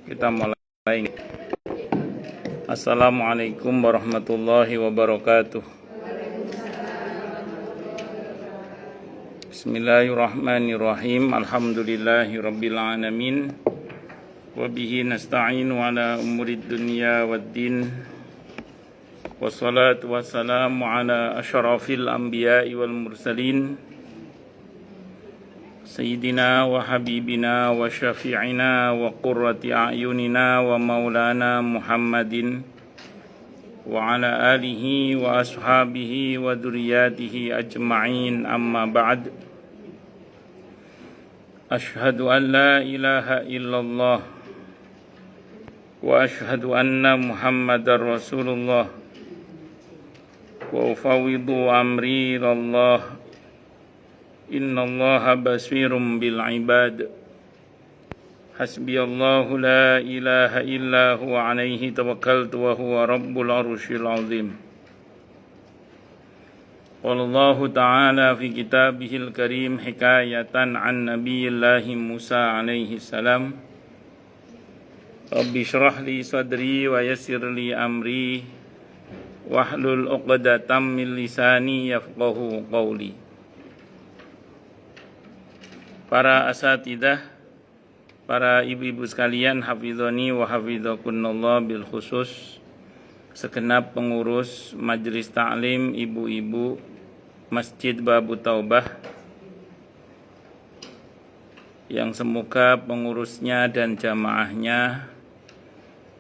Kita mulai. Assalamualaikum warahmatullahi wabarakatuh. Bismillahirrahmanirrahim. Alhamdulillahi rabbil alamin. Wa bihi nasta'inu ala umurid dunya waddin. Wassalatu wassalamu ala asyrafil anbiya'i wal mursalin. Sayyidina wa habibina wa syafi'ina wa qurrati a'yunina wa maulana Muhammadin wa ala alihi wa ashabihi wa dhurriyyatihi ajma'in, amma ba'd. Ashhadu an la ilaha illallah wa ashhadu anna Muhammadar Rasulullah wa ufawwidu amri ilallah. Innallaha basirum bil ibad. Hasbiyallahu la ilaha illa huwa alaihi tawakkaltu wa huwa rabbul arsyil azim. Wallahu ta'ala fi kitabihil karim hikayatan an nabiyillahi Musa alaihi salam. Rabbi shrah li sadri wa yassir li amri wahlul 'uqdatam min lisani yafqahu qawli. Para asatidah, para ibu-ibu sekalian, hafizoni wa hafizakunallah, bil khusus segenap pengurus majelis ta'lim ibu-ibu Masjid Babu Taubah, yang semoga pengurusnya dan jamaahnya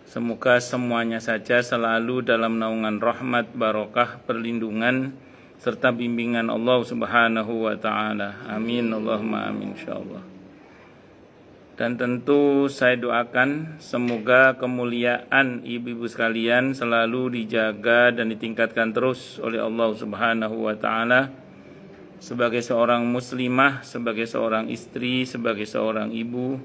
semoga semuanya saja selalu dalam naungan rahmat, barokah, perlindungan serta bimbingan Allah Subhanahu wa ta'ala. Amin, Allahumma amin, insyaallah. Dan tentu saya doakan semoga kemuliaan ibu-ibu sekalian selalu dijaga dan ditingkatkan terus oleh Allah Subhanahu wa ta'ala, sebagai seorang muslimah, sebagai seorang istri, sebagai seorang ibu,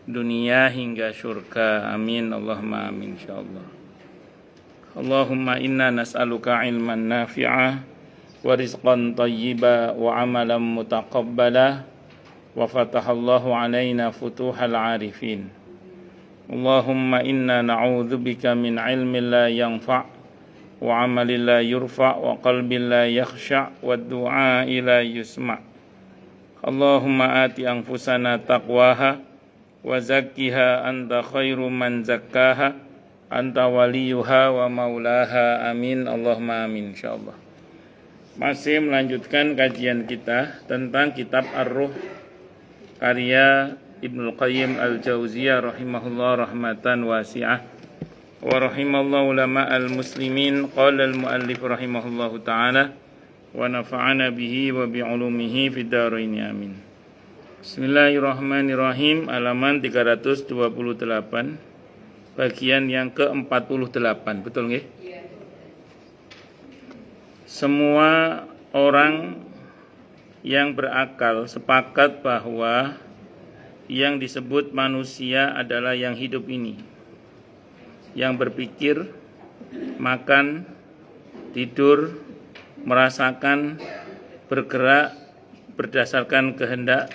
dunia hingga syurga. Amin, Allahumma amin, insyaallah. Allahumma inna nas'aluka ilman nafi'ah wa rizqan tayyiba wa amalan mutaqabbala wa fatahallahu alaina futuhal arifin. Allahumma inna na'udzubika min ilmin la yanfa' wa amalin la yurfa' wa qalbin la yakhsha' wa du'a ila yusma'. Allahumma ati anfusana taqwaha wa zakkiha anta khairu man zakkaha anta waliyuha wa maulaha. Amin, Allahumma amin, insyaallah. Masih melanjutkan kajian kita tentang kitab Ar-Ruh karya Ibnul Qayyim Al-Jauziyah rahimahullah rahmatan wasi'ah wa rahimallahu ulama al-muslimin. Qala al-muallif rahimahullahu ta'ala wa nafa'ana bihi wa bi'ulumihi fid dharain, amin. Bismillahirrahmanirrahim. Halaman 328, bagian yang ke-48. Betul nggih? Semua orang yang berakal sepakat bahwa yang disebut manusia adalah yang hidup ini, yang berpikir, makan, tidur, merasakan, bergerak berdasarkan kehendak.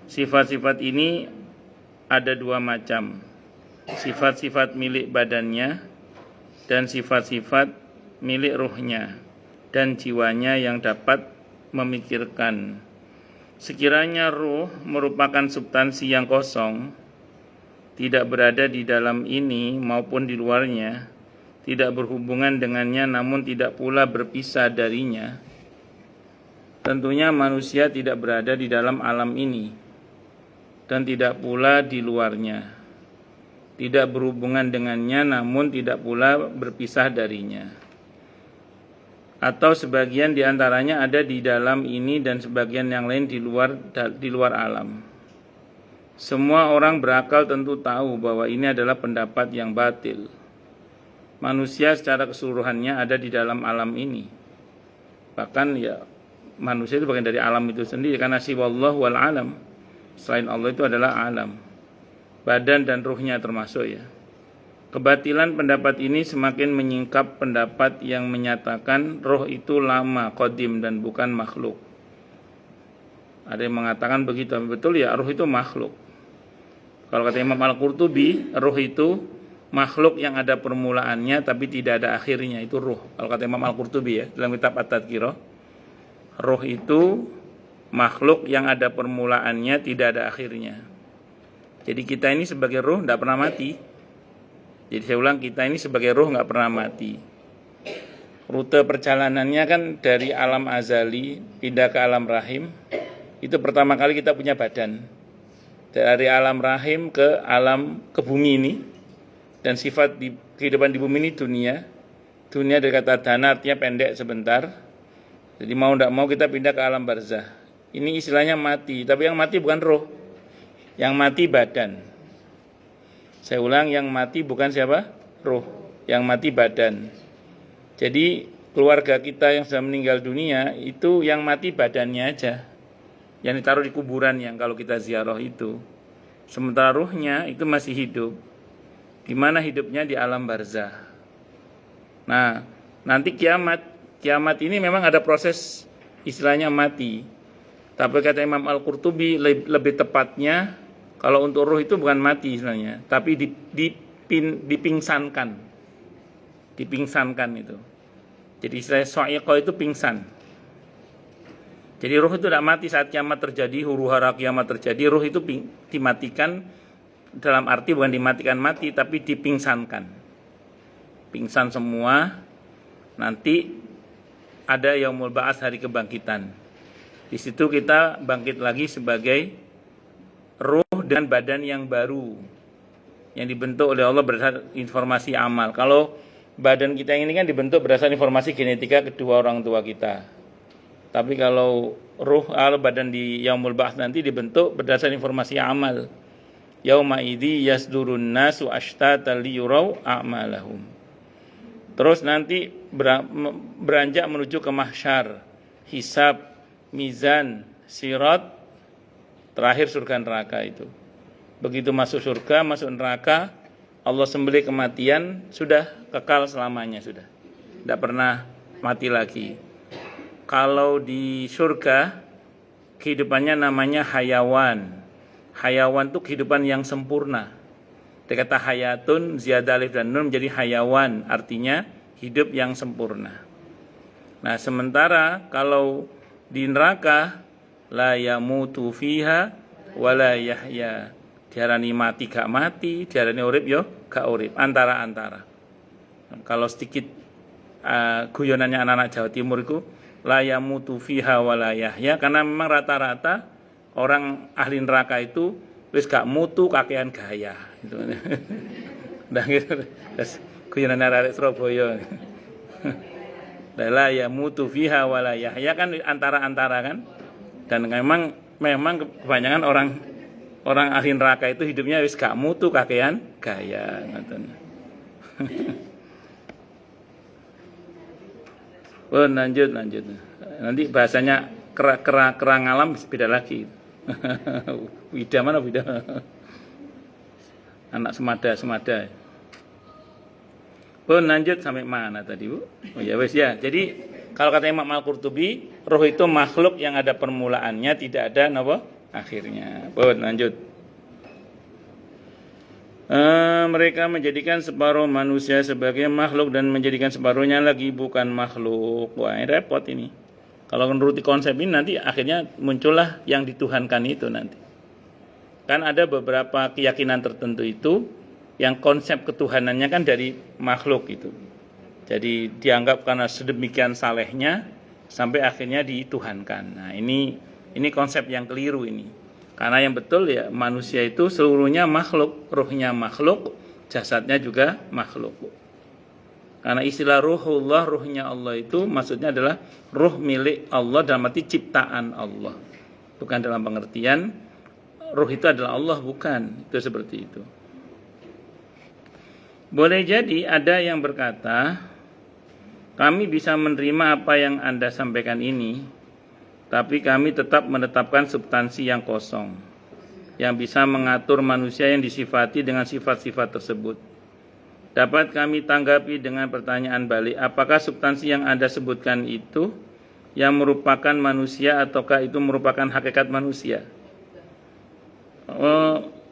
Sifat-sifat ini ada dua macam, sifat-sifat milik badannya dan sifat-sifat milik ruhnya dan jiwanya yang dapat memikirkan. Sekiranya ruh merupakan substansi yang kosong, tidak berada di dalam ini maupun di luarnya, tidak berhubungan dengannya namun tidak pula berpisah darinya, tentunya manusia tidak berada di dalam alam ini dan tidak pula di luarnya, tidak berhubungan dengannya namun tidak pula berpisah darinya. Atau sebagian diantaranya ada di dalam ini dan sebagian yang lain di luar alam. Semua orang berakal tentu tahu bahwa ini adalah pendapat yang batil. Manusia secara keseluruhannya ada di dalam alam ini. Bahkan ya manusia itu bagian dari alam itu sendiri, karena siwallahu wal alam, selain Allah itu adalah alam, badan dan ruhnya termasuk ya. Kebatilan pendapat ini semakin menyingkap pendapat yang menyatakan roh itu lama, qadim dan bukan makhluk. Ada yang mengatakan begitu, betul ya, roh itu makhluk. Kalau kata Imam Al-Qurtubi, ruh itu makhluk yang ada permulaannya tapi tidak ada akhirnya, itu ruh. Kalau kata Imam Al-Qurtubi ya, dalam kitab At-Tadhkirah, ruh itu makhluk yang ada permulaannya tidak ada akhirnya. Jadi kita ini sebagai ruh tidak pernah mati. Jadi saya ulang, kita ini sebagai ruh nggak pernah mati. Rute perjalanannya kan dari alam azali pindah ke alam rahim. Itu pertama kali kita punya badan. Dari alam rahim ke alam ke bumi ini. Dan sifat di kehidupan di bumi ini dunia. Dunia dari kata dana artinya pendek sebentar. Jadi mau tidak mau kita pindah ke alam barzah. Ini istilahnya mati. Tapi yang mati bukan roh. Yang mati badan. Saya ulang, yang mati bukan siapa? Roh. Yang mati badan. Jadi keluarga kita yang sudah meninggal dunia itu yang mati badannya aja. Yang ditaruh di kuburan yang kalau kita ziarah itu. Sementara ruhnya itu masih hidup. Di mana hidupnya? Di alam barzah. Nah, nanti kiamat. Kiamat ini memang ada proses istilahnya mati. Tapi kata Imam Al-Qurtubi lebih tepatnya kalau untuk ruh itu bukan mati istilahnya, tapi dipingsankan. Dipingsankan itu. Jadi istilah sa'iqah itu pingsan. Jadi ruh itu tidak mati saat kiamat terjadi, huru-hara kiamat terjadi, ruh itu dimatikan dalam arti bukan dimatikan mati, tapi dipingsankan. Pingsan semua, nanti ada yaumul ba'ats, hari kebangkitan. Di situ kita bangkit lagi sebagai ruh dan badan yang baru yang dibentuk oleh Allah berdasarkan informasi amal. Kalau badan kita ini kan dibentuk berdasarkan informasi genetika kedua orang tua kita. Tapi kalau ruh atau badan di yaumul ba'ats nanti dibentuk berdasarkan informasi amal. Yauma idzi yasdurun nasu ashtatan liyurau a'malahum. Terus nanti beranjak menuju ke mahsyar, hisab, mizan, sirat, terakhir surga neraka itu. Begitu masuk surga, masuk neraka, Allah sembelih kematian, sudah kekal selamanya sudah. Tidak pernah mati lagi. Kalau di surga kehidupannya namanya hayawan. Hayawan itu kehidupan yang sempurna. Dia kata hayatun, ziyadah alif dan nun menjadi hayawan, artinya hidup yang sempurna. Nah, sementara kalau di neraka la yamutu fiha wala yahya. Diarani mati gak mati, diarani urip yo gak urip, antara-antara. Kalau sedikit guyonannya anak-anak Jawa Timur itu la yamutu fiha wala yahya, karena memang rata-rata orang ahli neraka itu wis gak mutu kakean gaya gitu. Nah gitu. Guyonan arek Surabaya. La yamutu fiha wala yahya kan antara-antara kan. Dan memang kebanyakan orang ahli neraka itu hidupnya wis gak mutu kakean gaya ngoten. Oh, lanjut. Nanti bahasanya kerang alam beda lagi. Wida mana Wida? Anak semada. Oh, lanjut sampai mana tadi, Bu? Oh ya wes ya. Jadi kalau kata Imam Al-Qurtubi, roh itu makhluk yang ada permulaannya, tidak ada akhirnya. Oh, lanjut. Mereka menjadikan separuh manusia sebagai makhluk dan menjadikan separuhnya lagi bukan makhluk. Wah, ini repot ini. Kalau menuruti konsep ini nanti akhirnya muncullah yang dituhankan itu nanti. Kan ada beberapa keyakinan tertentu itu yang konsep ketuhanannya kan dari makhluk itu. Jadi dianggap karena sedemikian salehnya sampai akhirnya dituhankan. Nah, ini konsep yang keliru ini. Karena yang betul ya manusia itu seluruhnya makhluk, ruhnya makhluk, jasadnya juga makhluk. Karena istilah ruhullah, ruhnya Allah itu maksudnya adalah ruh milik Allah dalam arti ciptaan Allah. Bukan dalam pengertian ruh itu adalah Allah, bukan. Itu seperti itu. Boleh jadi ada yang berkata, kami bisa menerima apa yang Anda sampaikan ini, tapi kami tetap menetapkan substansi yang kosong, yang bisa mengatur manusia yang disifati dengan sifat-sifat tersebut. Dapat kami tanggapi dengan pertanyaan balik, apakah substansi yang Anda sebutkan itu yang merupakan manusia ataukah itu merupakan hakikat manusia?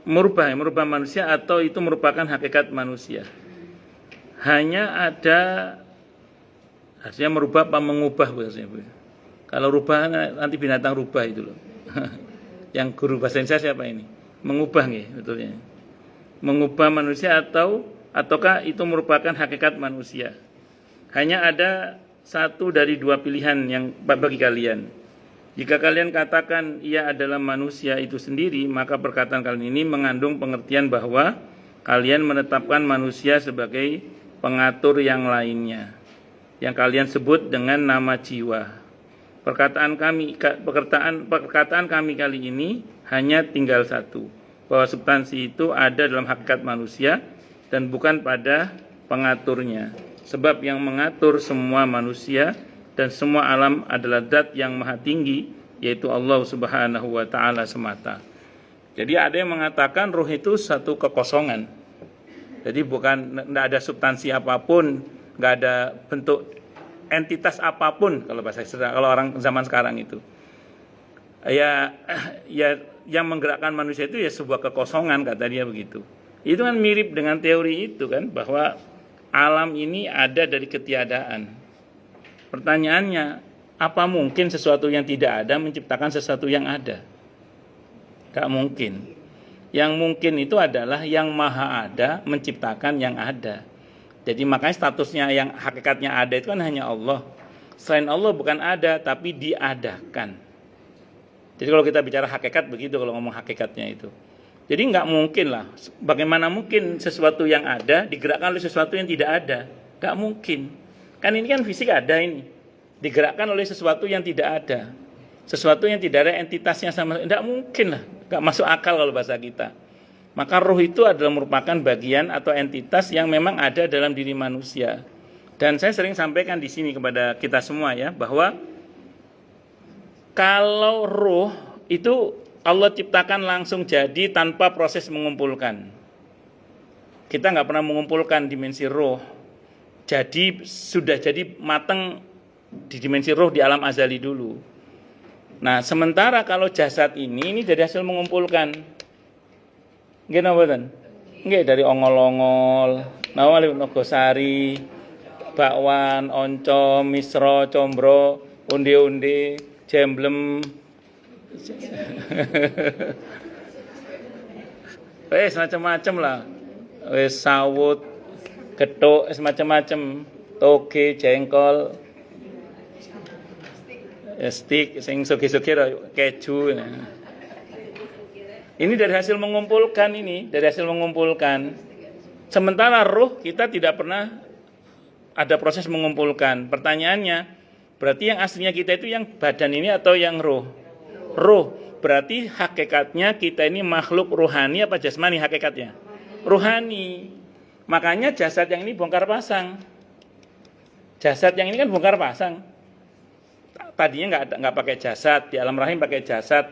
merubah manusia atau itu merupakan hakikat manusia. Hanya ada artinya merubah apa mengubah bahasanya. Kalau rubah nanti binatang rubah itu loh. Yang guru bahasa Indonesia siapa ini? Mengubah nggih betulnya. Mengubah manusia ataukah itu merupakan hakikat manusia. Hanya ada satu dari dua pilihan yang bagi kalian. Jika kalian katakan ia adalah manusia itu sendiri, maka perkataan kalian ini mengandung pengertian bahwa kalian menetapkan manusia sebagai pengatur yang lainnya, yang kalian sebut dengan nama jiwa. Perkataan kami kali ini hanya tinggal satu, bahwa substansi itu ada dalam hakikat manusia dan bukan pada pengaturnya. Sebab yang mengatur semua manusia dan semua alam adalah zat yang maha tinggi, yaitu Allah Subhanahu wa ta'ala semata. Jadi ada yang mengatakan ruh itu satu kekosongan. Jadi tidak ada substansi apapun, nggak ada bentuk entitas apapun kalau kalau orang zaman sekarang itu. Ya yang menggerakkan manusia itu ya sebuah kekosongan, kata dia begitu. Itu kan mirip dengan teori itu kan, bahwa alam ini ada dari ketiadaan. Pertanyaannya, apa mungkin sesuatu yang tidak ada menciptakan sesuatu yang ada? Gak mungkin. Yang mungkin itu adalah yang maha ada menciptakan yang ada. Jadi makanya statusnya yang hakikatnya ada itu kan hanya Allah. Selain Allah bukan ada, tapi diadakan. Jadi kalau kita bicara hakikat begitu, kalau ngomong hakikatnya itu. Jadi nggak mungkin lah, bagaimana mungkin sesuatu yang ada digerakkan oleh sesuatu yang tidak ada? Nggak mungkin. Kan ini kan fisik ada ini, digerakkan oleh sesuatu yang tidak ada. Sesuatu yang tidak ada entitasnya sama, nggak mungkin lah, nggak masuk akal kalau bahasa kita. Maka ruh itu adalah merupakan bagian atau entitas yang memang ada dalam diri manusia. Dan saya sering sampaikan di sini kepada kita semua ya, bahwa kalau ruh itu Allah ciptakan langsung jadi tanpa proses mengumpulkan. Kita nggak pernah mengumpulkan dimensi roh. Jadi sudah jadi matang di dimensi roh di alam azali dulu. Nah, sementara kalau jasad ini dari hasil mengumpulkan. Nggih napa mboten? Nggih dari ongol-ongol, nawa liwat Nogosari, bakwan, oncom, misro, combro, unde-unde, jemblem. Macam-macam lah. Sawut, gethuk, macam-macam. Toge, jengkol, stik, sing sugi-sugi keju. Ini dari hasil mengumpulkan Sementara ruh kita tidak pernah ada proses mengumpulkan. Pertanyaannya, berarti yang aslinya kita itu yang badan ini atau yang ruh? Ruh. Berarti hakikatnya kita ini makhluk ruhani apa jasmani hakikatnya? Ruhani. Makanya jasad yang ini bongkar pasang. Jasad yang ini kan bongkar pasang. Tadinya nggak pakai jasad, di alam rahim pakai jasad.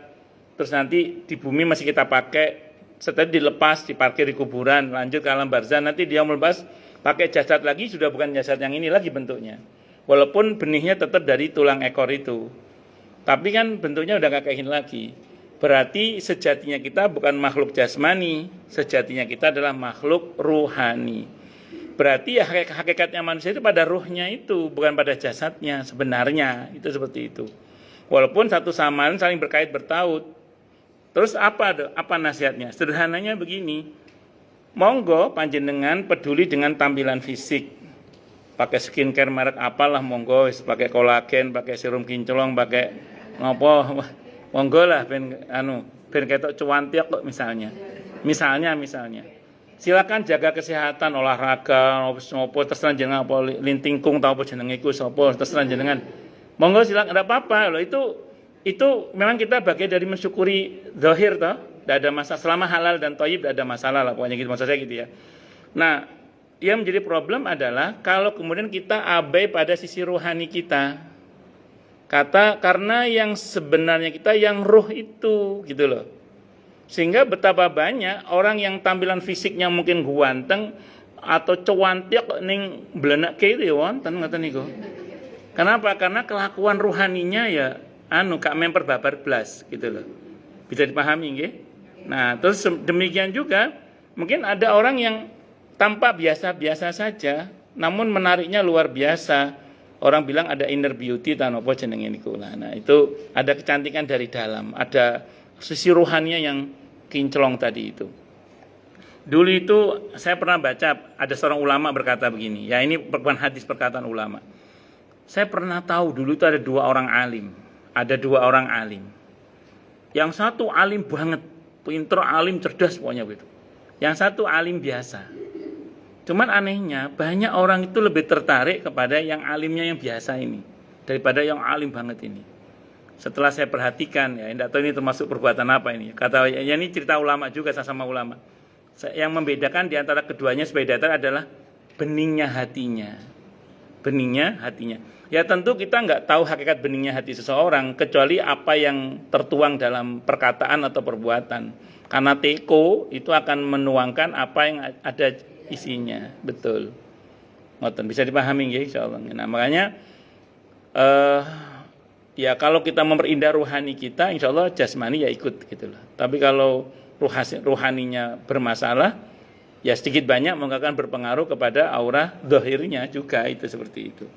Terus nanti di bumi masih kita pakai, setelah dilepas, diparkir di kuburan, lanjut ke alam barzah, nanti dia melepas pakai jasad lagi, sudah bukan jasad yang ini lagi bentuknya. Walaupun benihnya tetap dari tulang ekor itu. Tapi kan bentuknya udah gak kayak gini lagi. Berarti sejatinya kita bukan makhluk jasmani, sejatinya kita adalah makhluk ruhani. Berarti ya hakikatnya manusia itu pada ruhnya itu, bukan pada jasadnya sebenarnya. Itu seperti itu. Walaupun satu sama lain saling berkait bertaut. Terus apa nasihatnya? Sederhananya begini. Monggo panjenengan peduli dengan tampilan fisik. Pakai skincare merek apalah monggo, pakai kolagen, pakai serum kinclong, pakai ngopo. Monggo lah ben ketok cuantiak kok misalnya. Misalnya. Silakan jaga kesehatan, olahraga, ngopo terserah jenengan apa lintingkung tau apa jenenge iku sapa terserah jenengan. Monggo silakan, enggak apa-apa loh itu memang kita bagian dari mensyukuri zahir toh, tidak ada masalah selama halal dan thayyib, tidak ada masalah lah pokoknya gitu maksud saya gitu ya. Nah, yang menjadi problem adalah kalau kemudian kita abai pada sisi rohani kita. Karena yang sebenarnya kita yang ruh itu gitu loh. Sehingga betapa banyak orang yang tampilan fisiknya mungkin guanteng atau cuantiak ning blenekke itu ya wonten ngoten niku. Kenapa? Karena kelakuan rohaninya ya kak memper babar blas gitu loh. Bisa dipahami nggih? Nah, terus demikian juga mungkin ada orang yang tampak biasa-biasa saja, namun menariknya luar biasa. Orang bilang ada inner beauty tanopo jenenge niku. Nah, itu ada kecantikan dari dalam, ada sisi rohaninya yang kinclong tadi itu. Dulu itu saya pernah baca ada seorang ulama berkata begini. Ya, ini bukan hadis, perkataan ulama. Saya pernah tahu dulu itu ada dua orang alim. Ada dua orang alim. Yang satu alim banget, pinter, alim, cerdas pokoknya gitu. Yang satu alim biasa. Cuman anehnya banyak orang itu lebih tertarik kepada yang alimnya yang biasa ini daripada yang alim banget ini. Setelah saya perhatikan, ya tidak tahu ini termasuk perbuatan apa ini. Kata ya ini cerita ulama juga, sama ulama. Yang membedakan di antara keduanya sebagai datar adalah beningnya hatinya. Beningnya hatinya. Ya tentu kita nggak tahu hakikat beningnya hati seseorang kecuali apa yang tertuang dalam perkataan atau perbuatan. Karena teko itu akan menuangkan apa yang ada isinya, betul. Ngoten bisa dipahami ya insyaallah. Nah, makanya ya kalau kita memperindah rohani kita, insyaallah jasmani ya ikut gitu loh. Tapi kalau rohaninya bermasalah, ya sedikit banyak mungkin akan berpengaruh kepada aura zahirnya juga, itu seperti itu.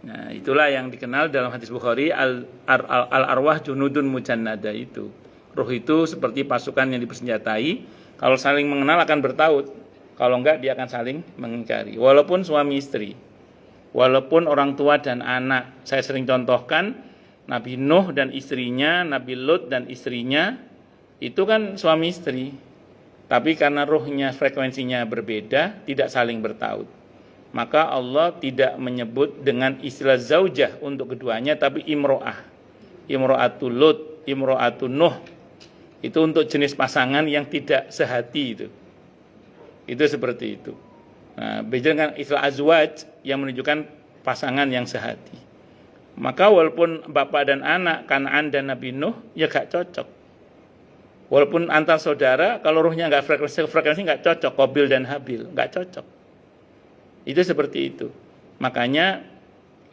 Nah, itulah yang dikenal dalam hadis Bukhari al-arwah junudun mujannada itu. Roh itu seperti pasukan yang dipersenjatai, kalau saling mengenal akan bertaut. Kalau enggak dia akan saling mengingkari. Walaupun suami istri, walaupun orang tua dan anak. Saya sering contohkan Nabi Nuh dan istrinya, Nabi Lut dan istrinya, itu kan suami istri. Tapi karena rohnya, frekuensinya berbeda, tidak saling bertaut. Maka Allah tidak menyebut dengan istilah zaujah untuk keduanya, tapi imro'ah. Imro'atul Lut, imro'atul Nuh. Itu untuk jenis pasangan yang tidak sehati itu. Itu seperti itu. Nah, beda dengan istilah azwaj yang menunjukkan pasangan yang sehati. Maka walaupun bapak dan anak, Kanaan dan Nabi Nuh, ya gak cocok. Walaupun antar saudara, kalau ruhnya gak frekuensi gak cocok. Qabil dan Habil, gak cocok. Itu seperti itu. Makanya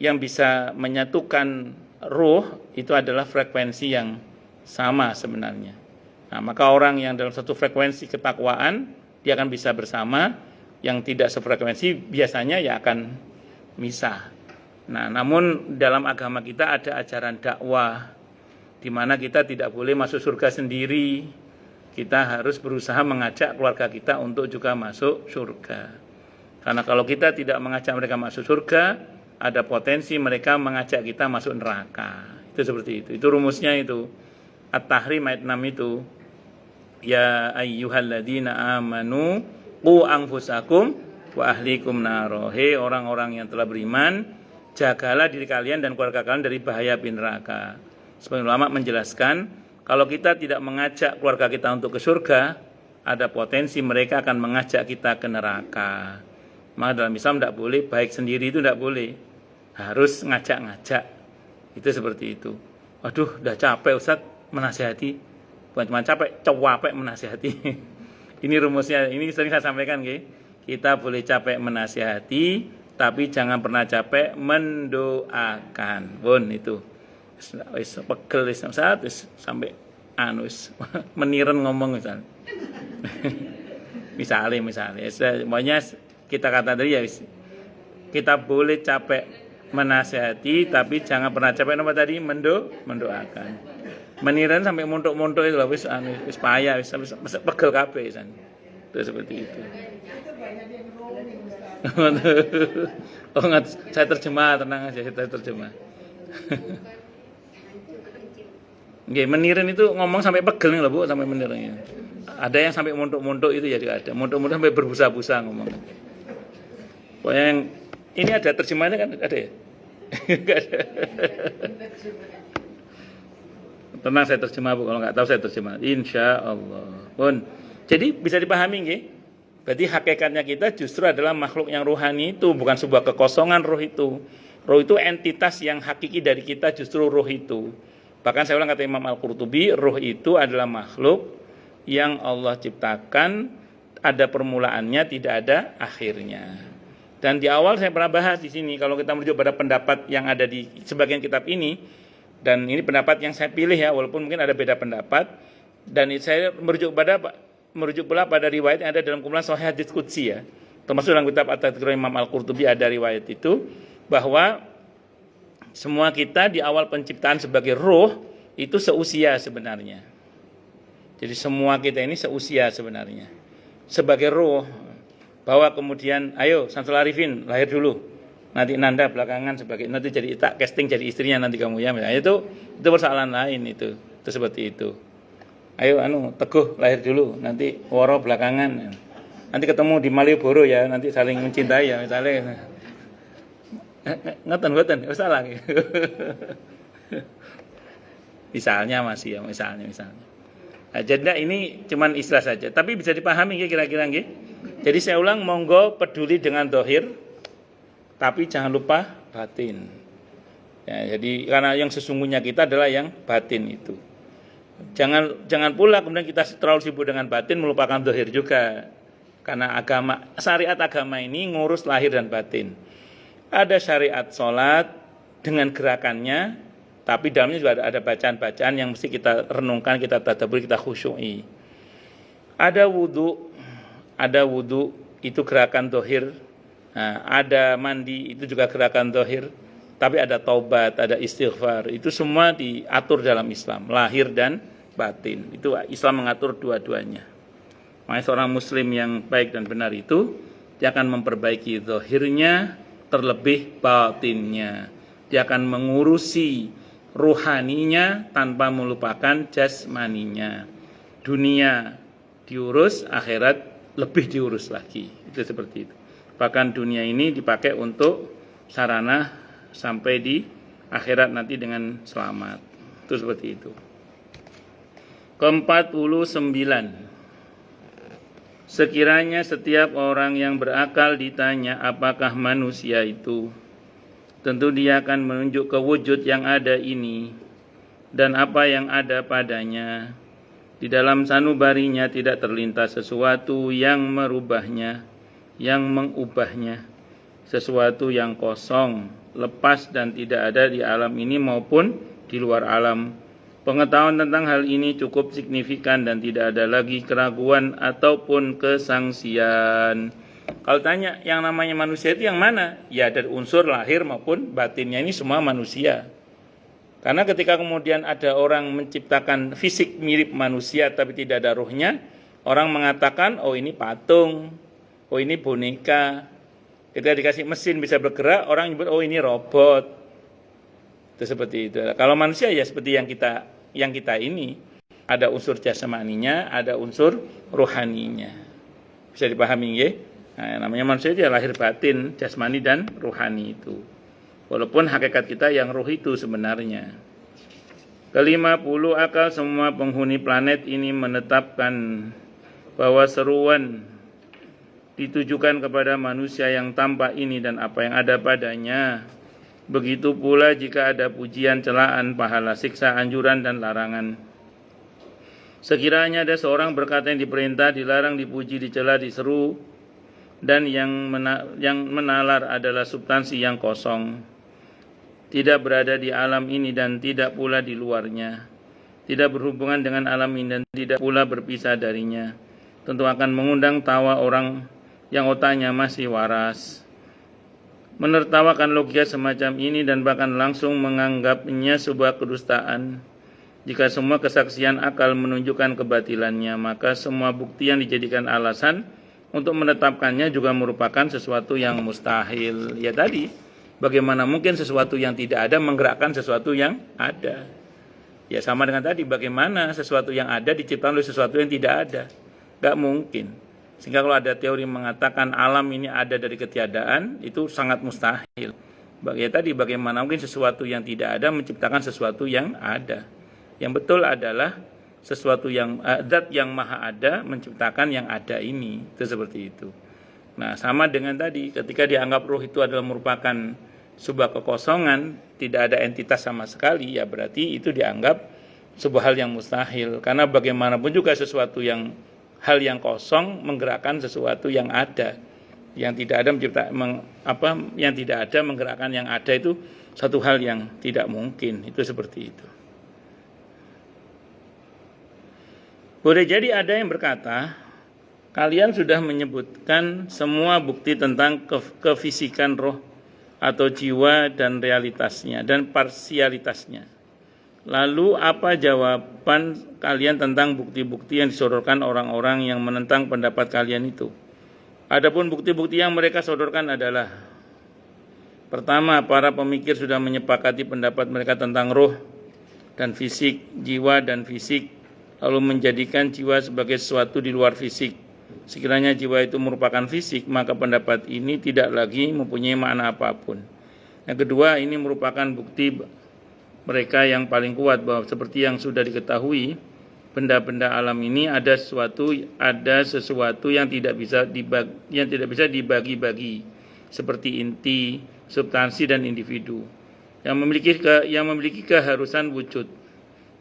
yang bisa menyatukan ruh itu adalah frekuensi yang sama sebenarnya. Nah, maka orang yang dalam satu frekuensi ketakwaan, dia akan bisa bersama. Yang tidak sefrekuensi biasanya ya akan misah. Nah, namun dalam agama kita ada ajaran dakwah di mana kita tidak boleh masuk surga sendiri. Kita harus berusaha mengajak keluarga kita untuk juga masuk surga. Karena kalau kita tidak mengajak mereka masuk surga, ada potensi mereka mengajak kita masuk neraka. Itu seperti itu. Itu rumusnya itu. At-Tahrim ayat 6 itu. Ya ayyuhalladzina amanu qu anfusakum wa ahlikum naro. Hei orang-orang yang telah beriman, jagalah diri kalian dan keluarga kalian dari bahaya api neraka. Sebagian ulama menjelaskan, kalau kita tidak mengajak keluarga kita untuk ke surga, ada potensi mereka akan mengajak kita ke neraka. Maka dalam Islam tidak boleh, baik sendiri itu tidak boleh. Harus ngajak-ngajak. Itu seperti itu. Waduh, udah capek Ustaz menasihati. Bukan cuma capek, cewapek menasihati. Ini rumusnya, ini sering saya sampaikan, okay? Kita boleh capek menasihati, tapi jangan pernah capek mendoakan. Bon itu. Wis pegel wis sampai anus meniren ngomong misalnya. misalnya. Semuanya kita kata tadi ya, kita boleh capek menasihati, tapi jangan pernah capek apa tadi mendoakan. Meniran sampai montok-montok itu lah wis payah wis pegel kabeh san. Itu seperti itu. Oh enggak, saya terjemah, tenang aja, saya terjemah. Nggih, meniran itu ngomong sampai pegel nih lho Bu, sampai meniran. Ada yang sampai montok-montok itu ya juga ada. Montok-montok sampai berbusa-busa ngomong. Pokoknya yang ini ada terjemahnya kan ada ya? Enggak ada. Tenang, saya terjemah Bu, kalau nggak tahu saya terjemah. Insya Allah. Pun. Jadi bisa dipahami nggih? Berarti hakikatnya kita justru adalah makhluk yang rohani itu, bukan sebuah kekosongan roh itu. Roh itu entitas yang hakiki dari kita, justru roh itu. Bahkan saya ulang kata Imam Al-Qurtubi, roh itu adalah makhluk yang Allah ciptakan, ada permulaannya, tidak ada akhirnya. Dan di awal saya pernah bahas di sini, kalau kita merujuk pada pendapat yang ada di sebagian kitab ini, dan ini pendapat yang saya pilih ya, walaupun mungkin ada beda pendapat, Dan saya merujuk pula pada riwayat yang ada dalam kumpulan Sahih Hadits Qudsi ya. Termasuk dalam kitab At-Tadhkirah Imam Al-Qurtubi ada riwayat itu bahwa semua kita di awal penciptaan sebagai roh itu seusia sebenarnya. Jadi semua kita ini seusia sebenarnya. Sebagai roh, bahwa kemudian ayo Samsul Arifin lahir dulu. Nanti Nanda belakangan sebagai nanti jadi tak casting jadi istrinya nanti kamu ya. Itu persoalan lain itu seperti itu. Ayo Teguh lahir dulu, nanti Woro belakangan. Nanti ketemu di Malioboro ya, nanti saling mencintai ya misalnya. Ngoten, salah. Misalnya masih ya, misalnya. Nah, jadi ini cuman istilah saja, tapi bisa dipahami ya kira-kira nggih. Jadi saya ulang, monggo peduli dengan dohir, tapi jangan lupa batin. Ya, jadi karena yang sesungguhnya kita adalah yang batin itu. Jangan pula kemudian kita terlalu sibuk dengan batin melupakan dohir juga. Karena syariat agama ini ngurus lahir dan batin. Ada syariat sholat dengan gerakannya, tapi dalamnya juga ada bacaan-bacaan yang mesti kita renungkan, kita tadabbur, kita khusyui. Ada wudu itu gerakan dohir. Nah, ada mandi itu juga gerakan dohir. Tapi ada taubat, ada istighfar. Itu semua diatur dalam Islam, lahir dan batin. Itu Islam mengatur dua-duanya. Makanya seorang muslim yang baik dan benar itu dia akan memperbaiki zahirnya terlebih batinnya. Dia akan mengurusi ruhaninya tanpa melupakan jasmaninya. Dunia diurus, akhirat lebih diurus lagi. Itu seperti itu. Bahkan dunia ini dipakai untuk sarana sampai di akhirat nanti dengan selamat. Itu seperti itu. Ke-49. Sekiranya setiap orang yang berakal ditanya apakah manusia itu, tentu dia akan menunjuk ke wujud yang ada ini dan apa yang ada padanya. Di dalam sanubarinya tidak terlintas sesuatu yang merubahnya, yang mengubahnya, sesuatu yang kosong, lepas dan tidak ada di alam ini maupun di luar alam. Pengetahuan tentang hal ini cukup signifikan dan tidak ada lagi keraguan ataupun kesangsian. Kalau tanya yang namanya manusia itu yang mana? Ya dari unsur lahir maupun batinnya ini semua manusia. Karena ketika kemudian ada orang menciptakan fisik mirip manusia tapi tidak ada ruhnya, orang mengatakan oh ini patung, oh ini boneka. Ketika dikasih mesin bisa bergerak, orang nyebut oh ini robot. Itu seperti itu. Kalau manusia ya seperti yang kita ini, ada unsur jasmaninya, ada unsur rohaninya. Bisa dipahami ya? Nah, namanya manusia itu ya lahir batin, jasmani dan rohani itu. Walaupun hakikat kita yang roh itu sebenarnya. Ke-50, akal semua penghuni planet ini menetapkan bahwa seruan ditujukan kepada manusia yang tampak ini dan apa yang ada padanya. Begitu pula jika ada pujian, celaan, pahala, siksa, anjuran, dan larangan. Sekiranya ada seorang berkata yang diperintah, dilarang, dipuji, dicela, diseru, dan yang menalar adalah substansi yang kosong, tidak berada di alam ini dan tidak pula di luarnya, tidak berhubungan dengan alam ini dan tidak pula berpisah darinya, tentu akan mengundang tawa orang yang otaknya masih waras. Menertawakan logika semacam ini dan bahkan langsung menganggapnya sebuah kedustaan. Jika semua kesaksian akal menunjukkan kebatilannya, maka semua bukti yang dijadikan alasan untuk menetapkannya juga merupakan sesuatu yang mustahil. Ya tadi, bagaimana mungkin sesuatu yang tidak ada menggerakkan sesuatu yang ada? Ya sama dengan tadi, bagaimana sesuatu yang ada diciptakan oleh sesuatu yang tidak ada? Gak mungkin. Sehingga kalau ada teori mengatakan alam ini ada dari ketiadaan, itu sangat mustahil. Ya tadi, bagaimana mungkin sesuatu yang tidak ada menciptakan sesuatu yang ada? Yang betul adalah sesuatu yang zat yang maha ada menciptakan yang ada ini. Itu seperti itu. Nah, sama dengan tadi, ketika dianggap ruh itu adalah merupakan sebuah kekosongan, tidak ada entitas sama sekali, ya berarti itu dianggap sebuah hal yang mustahil. Karena bagaimanapun juga sesuatu yang hal yang kosong menggerakkan sesuatu yang ada. Yang tidak ada yang tidak ada menggerakkan yang ada itu satu hal yang tidak mungkin. Itu seperti itu. Boleh jadi ada yang berkata, kalian sudah menyebutkan semua bukti tentang kefisikan roh atau jiwa dan realitasnya dan parsialitasnya. Lalu apa jawaban kalian tentang bukti-bukti yang disodorkan orang-orang yang menentang pendapat kalian itu? Adapun bukti-bukti yang mereka sodorkan adalah: pertama, para pemikir sudah menyepakati pendapat mereka tentang roh dan fisik, jiwa dan fisik, lalu menjadikan jiwa sebagai sesuatu di luar fisik. Sekiranya jiwa itu merupakan fisik, maka pendapat ini tidak lagi mempunyai makna apapun. Yang kedua, ini merupakan bukti mereka yang paling kuat bahwa seperti yang sudah diketahui, benda-benda alam ini ada sesuatu yang tidak bisa dibagi-bagi, seperti inti, substansi dan individu yang memiliki keharusan wujud.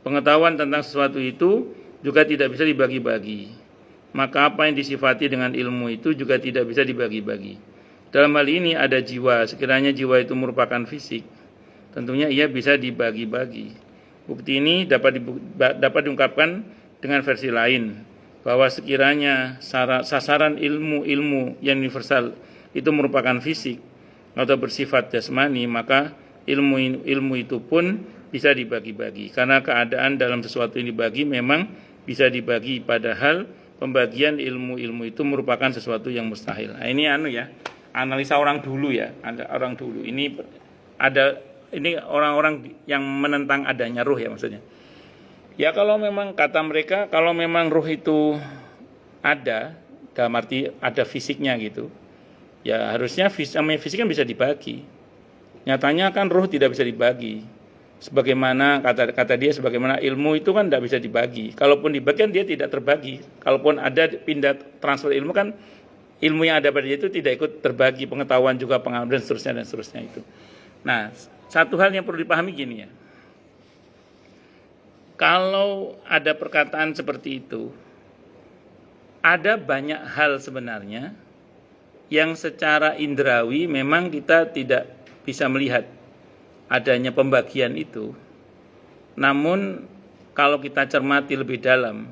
Pengetahuan tentang sesuatu itu juga tidak bisa dibagi-bagi. Maka apa yang disifati dengan ilmu itu juga tidak bisa dibagi-bagi. Dalam hal ini ada jiwa. Sekiranya jiwa itu merupakan fisik, tentunya ia bisa dibagi-bagi. Bukti ini dapat diungkapkan dengan versi lain, bahwa sekiranya sasaran ilmu-ilmu yang universal itu merupakan fisik atau bersifat jasmani, maka ilmu itu pun bisa dibagi-bagi. Karena keadaan dalam sesuatu yang dibagi memang bisa dibagi, padahal pembagian ilmu-ilmu itu merupakan sesuatu yang mustahil. Nah, ini analisa orang dulu ya. Orang dulu ini orang-orang yang menentang adanya ruh ya maksudnya. Ya kalau memang kata mereka, kalau memang ruh itu ada, dalam arti ada fisiknya gitu, ya harusnya fisik kan bisa dibagi. Nyatanya kan ruh tidak bisa dibagi. Sebagaimana kata dia, sebagaimana ilmu itu kan tidak bisa dibagi. Kalaupun dibagi kan dia tidak terbagi. Kalaupun ada pindah transfer ilmu kan ilmu yang ada pada dia itu tidak ikut terbagi, pengetahuan juga, pengalaman dan seterusnya itu. Nah, satu hal yang perlu dipahami gini ya. Kalau ada perkataan seperti itu, ada banyak hal sebenarnya yang secara indrawi memang kita tidak bisa melihat adanya pembagian itu. Namun kalau kita cermati lebih dalam,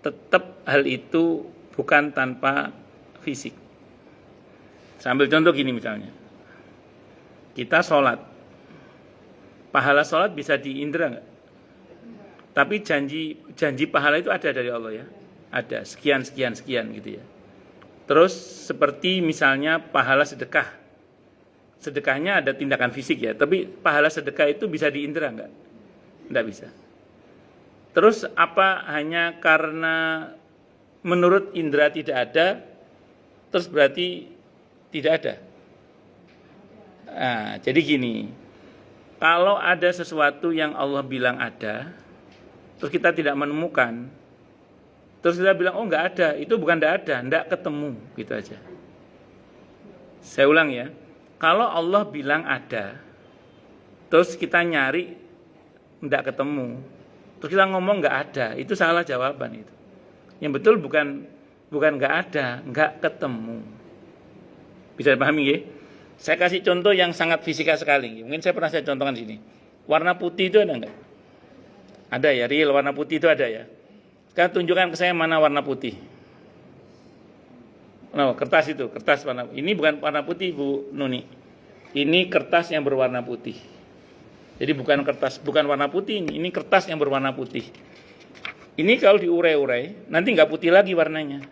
tetap hal itu bukan tanpa fisik. Sambil contoh gini misalnya, kita sholat, pahala sholat bisa diindra nggak? Tapi janji pahala itu ada dari Allah ya, ada sekian gitu ya. Terus seperti misalnya pahala sedekah, sedekahnya ada tindakan fisik ya, tapi pahala sedekah itu bisa diindra nggak? Nggak bisa. Terus apa hanya karena menurut indra tidak ada, terus berarti tidak ada? Nah, jadi gini, kalau ada sesuatu yang Allah bilang ada, terus kita tidak menemukan, terus kita bilang, oh enggak ada, itu bukan enggak ada, enggak ketemu, gitu aja. Saya ulang ya, kalau Allah bilang ada, terus kita nyari, enggak ketemu, terus kita ngomong enggak ada, itu salah jawaban itu. Yang betul bukan enggak ada, enggak ketemu. Bisa dipahami ya? Saya kasih contoh yang sangat fisika sekali. Mungkin saya pernah contohkan di sini. Warna putih itu ada enggak? Ada ya, real warna putih itu ada ya. Sekarang tunjukkan ke saya mana warna putih. Nah, kertas itu, kertas warna. Ini bukan warna putih Bu Nuni. Ini kertas yang berwarna putih. Jadi bukan warna putih ini kertas yang berwarna putih. Ini kalau diurai-urai, nanti nggak putih lagi warnanya.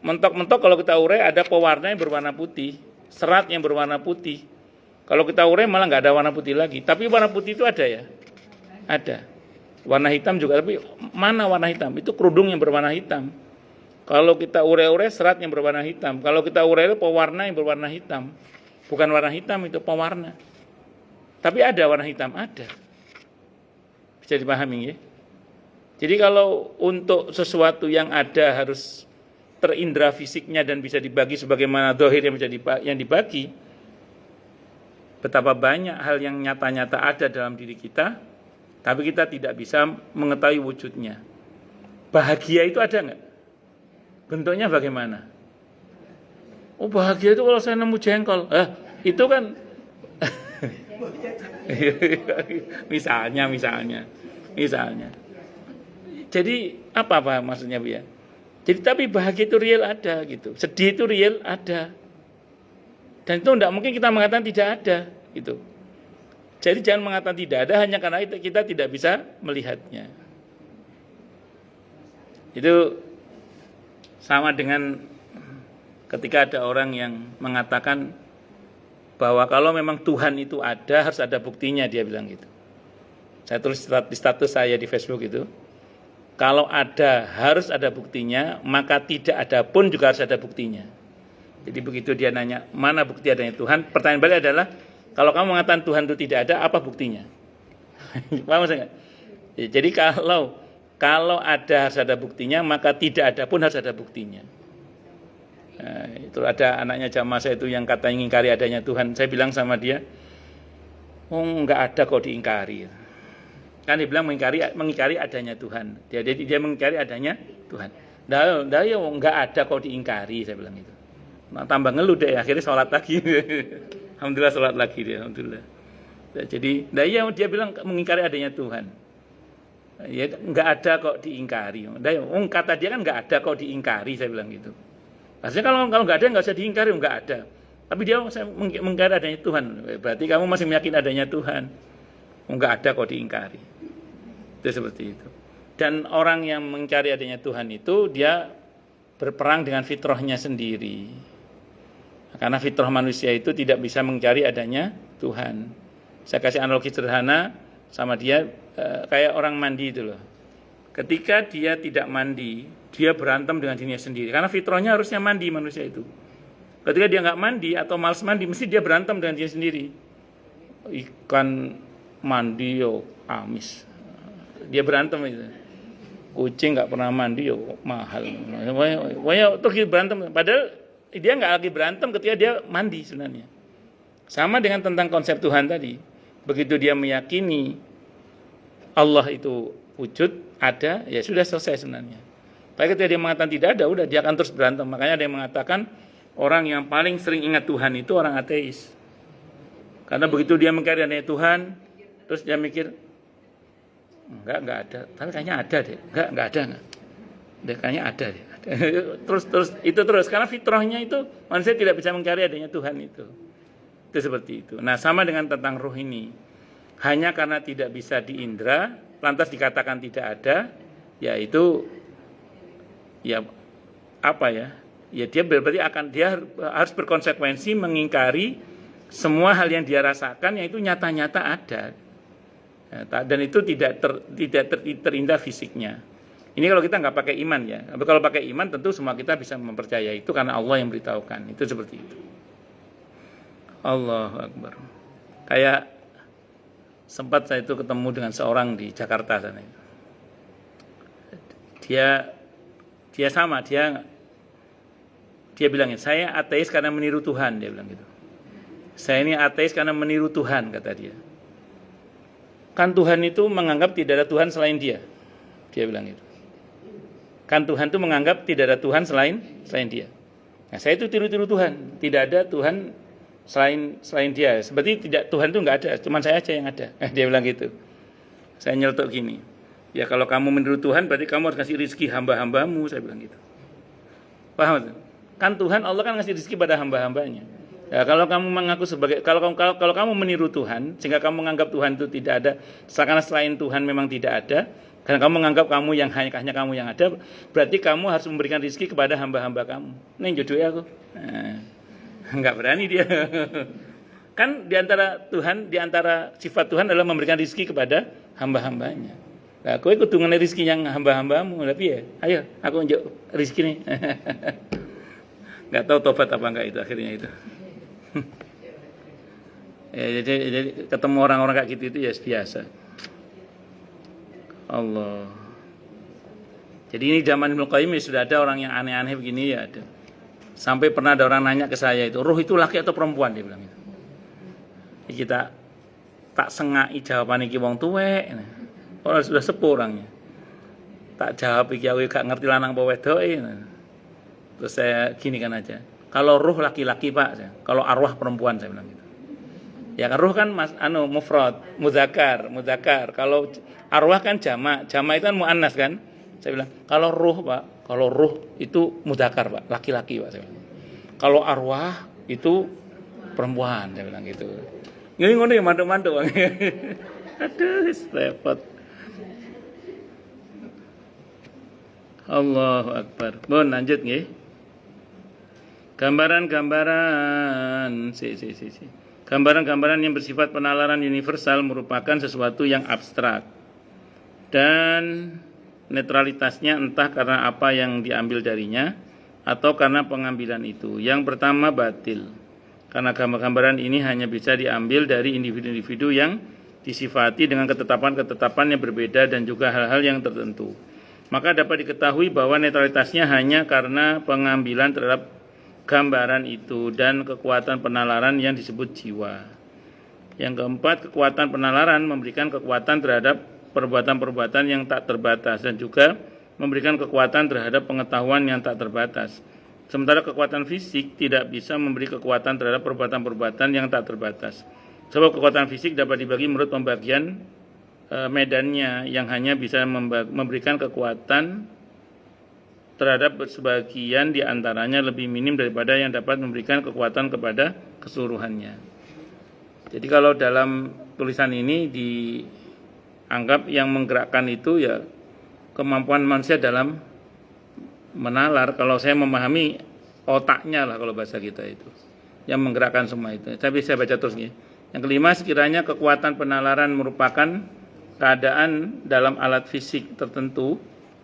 Mentok-mentok kalau kita urai ada pewarna yang berwarna putih, serat yang berwarna putih. Kalau kita urai malah nggak ada warna putih lagi. Tapi warna putih itu ada ya. Ada. Warna hitam juga, tapi mana warna hitam? Itu kerudung yang berwarna hitam. Kalau kita urai-urai serat yang berwarna hitam. Kalau kita urai pewarna yang berwarna hitam. Bukan warna hitam, itu pewarna. Tapi ada warna hitam, ada. Bisa dipahami ya? Jadi kalau untuk sesuatu yang ada harus terindra fisiknya dan bisa dibagi sebagaimana zahir yang dibagi, betapa banyak hal yang nyata-nyata ada dalam diri kita, tapi kita tidak bisa mengetahui wujudnya. Bahagia itu ada nggak? Bentuknya bagaimana? Oh bahagia itu kalau saya nemu jengkol. Itu kan misalnya. Jadi apa maksudnya Bu ya? Jadi tapi bahagia itu real ada gitu. Sedih itu real ada. Dan itu tidak mungkin kita mengatakan tidak ada gitu. Jadi jangan mengatakan tidak ada hanya karena kita tidak bisa melihatnya. Itu sama dengan ketika ada orang yang mengatakan bahwa kalau memang Tuhan itu ada, harus ada buktinya, dia bilang gitu. Saya tulis di status saya di Facebook itu, kalau ada harus ada buktinya, maka tidak ada pun juga harus ada buktinya. Jadi begitu dia nanya, mana bukti adanya Tuhan? Pertanyaan balik adalah, kalau kamu mengatakan Tuhan itu tidak ada, apa buktinya? Paham saya? Jadi kalau ada harus ada buktinya, maka tidak ada pun harus ada buktinya. Nah, itu ada anaknya jamaah saya itu yang katanya mengingkari adanya Tuhan. Saya bilang sama dia, oh enggak ada kok diingkari. Kan dia bilang mengingkari adanya Tuhan. Dia mengingkari adanya Tuhan. Dah ya enggak ada kok diingkari, saya bilang itu. Nah, tambah ngeluh deh, akhirnya sholat lagi. Alhamdulillah sholat lagi dia, alhamdulillah. Jadi, dia bilang mengingkari adanya Tuhan. Ya enggak ada kok diingkari. Kata dia kan enggak ada kok diingkari, saya bilang gitu. Maksudnya kalau enggak ada enggak usah diingkari, enggak ada. Tapi dia mengingkari adanya Tuhan. Berarti kamu masih meyakini adanya Tuhan. Enggak ada kok diingkari. Itu seperti itu. Dan orang yang mengingkari adanya Tuhan itu dia berperang dengan fitrahnya sendiri. Karena fitrah manusia itu tidak bisa mengingkari adanya Tuhan. Saya kasih analogi sederhana sama dia, kayak orang mandi itu loh. Ketika dia tidak mandi, dia berantem dengan dirinya sendiri. Karena fitrahnya harusnya mandi manusia itu. Ketika dia nggak mandi atau malas mandi, mesti dia berantem dengan dirinya sendiri. Ikan mandi yo amis, dia berantem itu. Kucing nggak pernah mandi yo mahal. Terus dia berantem. Padahal dia nggak lagi berantem ketika dia mandi sebenarnya. Sama dengan tentang konsep Tuhan tadi. Begitu dia meyakini Allah itu wujud, ada, ya sudah selesai sebenarnya. Tapi ketika dia mengatakan tidak ada, udah dia akan terus berantem. Makanya ada yang mengatakan orang yang paling sering ingat Tuhan itu orang ateis. Karena begitu dia mengingkari adanya Tuhan, terus dia mikir, enggak ada. Tapi kayaknya ada deh. Enggak ada. Kayaknya ada deh. terus karena fitrahnya itu manusia tidak bisa mengingkari adanya Tuhan itu. Itu seperti itu. Nah, sama dengan tentang ruh ini. Hanya karena tidak bisa diindra, lantas dikatakan tidak ada, yaitu ya apa ya? Ya dia berarti dia harus berkonsekuensi mengingkari semua hal yang dia rasakan yang itu nyata-nyata ada. Dan itu tidak terindah fisiknya. Ini kalau kita nggak pakai iman ya. Tapi kalau pakai iman tentu semua kita bisa mempercayai itu karena Allah yang beritahukan. Itu seperti itu. Allahu Akbar. Kayak sempat saya itu ketemu dengan seorang di Jakarta sana itu. Dia bilangnya, saya ateis karena meniru Tuhan, dia bilang gitu. Saya ini ateis karena meniru Tuhan, kata dia. Kan Tuhan itu menganggap tidak ada Tuhan selain dia. Dia bilang gitu. Kan Tuhan itu menganggap tidak ada Tuhan selain dia. Nah, saya itu tiru-tiru Tuhan. Tidak ada Tuhan selain dia. Seperti Tuhan itu enggak ada, cuma saya aja yang ada. Dia bilang gitu. Saya nyeletuk gini. Ya kalau kamu meniru Tuhan berarti kamu harus kasih rezeki hamba-hambamu, saya bilang gitu. Paham? Kan Tuhan Allah kan ngasih rezeki pada hamba-hambanya. Ya, kalau kamu mengaku sebagai kalau kamu meniru Tuhan sehingga kamu menganggap Tuhan itu tidak ada, karena selain Tuhan memang tidak ada, karena kamu menganggap kamu yang hanya kamu yang ada, berarti kamu harus memberikan rezeki kepada hamba-hamba kamu. Ini yang jodohnya aku. Enggak berani dia. Kan di antara sifat Tuhan adalah memberikan rezeki kepada hamba-hambanya. Nah, kowe kudu ngene rezeki yang hamba-hambamu, tapi ya, ayo aku unjuk rezeki nih. Enggak tahu tobat apa enggak itu akhirnya itu. Ya, jadi ketemu orang-orang kayak gitu itu ya biasa. Allah. Jadi ini zaman Ibnu Qayyim sudah ada orang yang aneh-aneh begini ya ada. Sampai pernah ada orang nanya ke saya itu, ruh itu laki atau perempuan, dia bilang itu. Jadi kita tak sengai jawaban iki wong tuwek. Orang sudah sepuh orangnya. Tak jawab iki aku gak ngerti lanang apa wedoke. Terus saya gini kan aja. Kalau ruh laki-laki, Pak, kalau arwah perempuan, saya bilang gitu. Ya kan ruh kan mufrad, mudzakar. Kalau arwah kan jamak itu kan muannas kan. Saya bilang, kalau ruh Pak, kalau ruh itu mudzakkar Pak, laki-laki Pak. Saya bilang. Kalau arwah itu perempuan, saya bilang gitu. Ini ngono ya mantuk-mantuk. Aduh, repot. Allahu Akbar. Bon, lanjut nggih. Gambaran-gambaran Gambaran-gambaran yang bersifat penalaran universal merupakan sesuatu yang abstrak dan netralitasnya entah karena apa yang diambil darinya atau karena pengambilan itu. Yang pertama batil, karena gambar-gambaran ini hanya bisa diambil dari individu-individu yang disifati dengan ketetapan-ketetapan yang berbeda dan juga hal-hal yang tertentu. Maka dapat diketahui bahwa netralitasnya hanya karena pengambilan terhadap gambaran itu dan kekuatan penalaran yang disebut jiwa. Yang keempat, kekuatan penalaran memberikan kekuatan terhadap perbuatan-perbuatan yang tak terbatas dan juga memberikan kekuatan terhadap pengetahuan yang tak terbatas. Sementara kekuatan fisik tidak bisa memberi kekuatan terhadap perbuatan-perbuatan yang tak terbatas. Sebab kekuatan fisik dapat dibagi menurut pembagian medannya yang hanya bisa memberikan kekuatan terhadap sebagian di antaranya lebih minim daripada yang dapat memberikan kekuatan kepada keseluruhannya. Jadi kalau dalam tulisan ini dianggap yang menggerakkan itu ya kemampuan manusia dalam menalar. Kalau saya memahami otaknya lah kalau bahasa kita itu yang menggerakkan semua itu. Tapi saya baca terus nih. Yang kelima, sekiranya kekuatan penalaran merupakan keadaan dalam alat fisik tertentu,